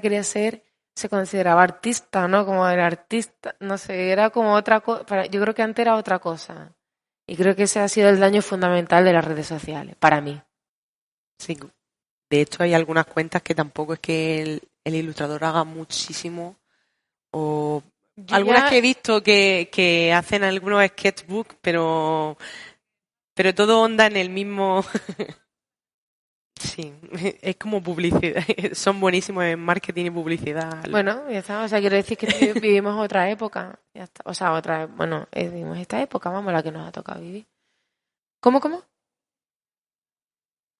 se consideraba artista, ¿no? Como el artista, no sé, era como otra cosa. Yo creo que antes era otra cosa. Y creo que ese ha sido el daño fundamental de las redes sociales, para mí. Sí. De hecho, hay algunas cuentas que tampoco es que el ilustrador haga muchísimo. O algunas que he visto que hacen algunos sketchbooks, pero todo onda en el mismo... Sí, es como publicidad. Son buenísimos en marketing y publicidad. Bueno, ya está. O sea, quiero decir que vivimos otra época. Ya está. O sea, vivimos esta época, vamos, la que nos ha tocado vivir. ¿Cómo?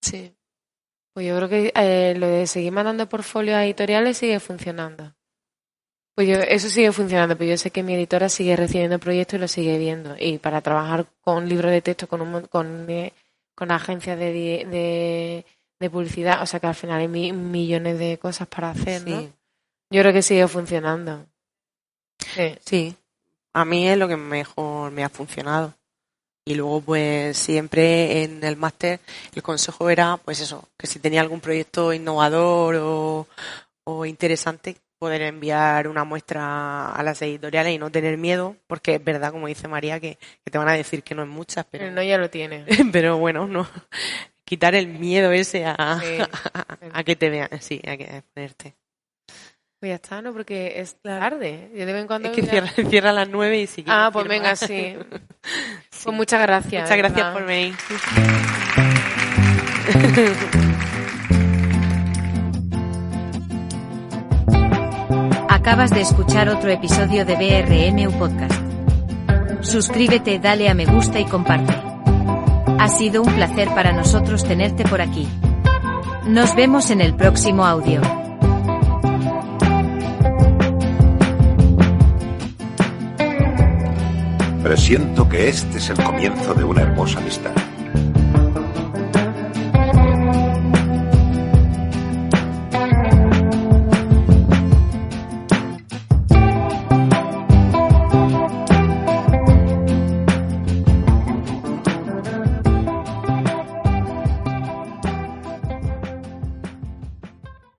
Sí. Pues yo creo que lo de seguir mandando portfolios a editoriales sigue funcionando. Eso sigue funcionando, pero yo sé que mi editora sigue recibiendo proyectos y lo sigue viendo. Y para trabajar con libros de texto, con agencias de publicidad, o sea que al final hay millones de cosas para hacer, ¿no? Sí. Yo creo que sigue funcionando. Sí. A mí es lo que mejor me ha funcionado. Y luego, pues, siempre en el máster el consejo era, pues eso, que si tenía algún proyecto innovador o interesante, poder enviar una muestra a las editoriales y no tener miedo, porque es verdad, como dice María, que te van a decir que no es muchas, pero... No, ya lo tiene. Pero bueno, no. Quitar el miedo ese a que te vean, sí, a que ponerte. Pues ya está, ¿no? Porque es tarde. Yo de vez en cuando... Es que cierra a las 9 y si quieres... Ah, pues venga, sí. Pues muchas gracias. Muchas gracias por venir. Acabas de escuchar otro episodio de BRMU Podcast. Suscríbete, dale a me gusta y comparte. Ha sido un placer para nosotros tenerte por aquí. Nos vemos en el próximo audio. Presiento que este es el comienzo de una hermosa amistad.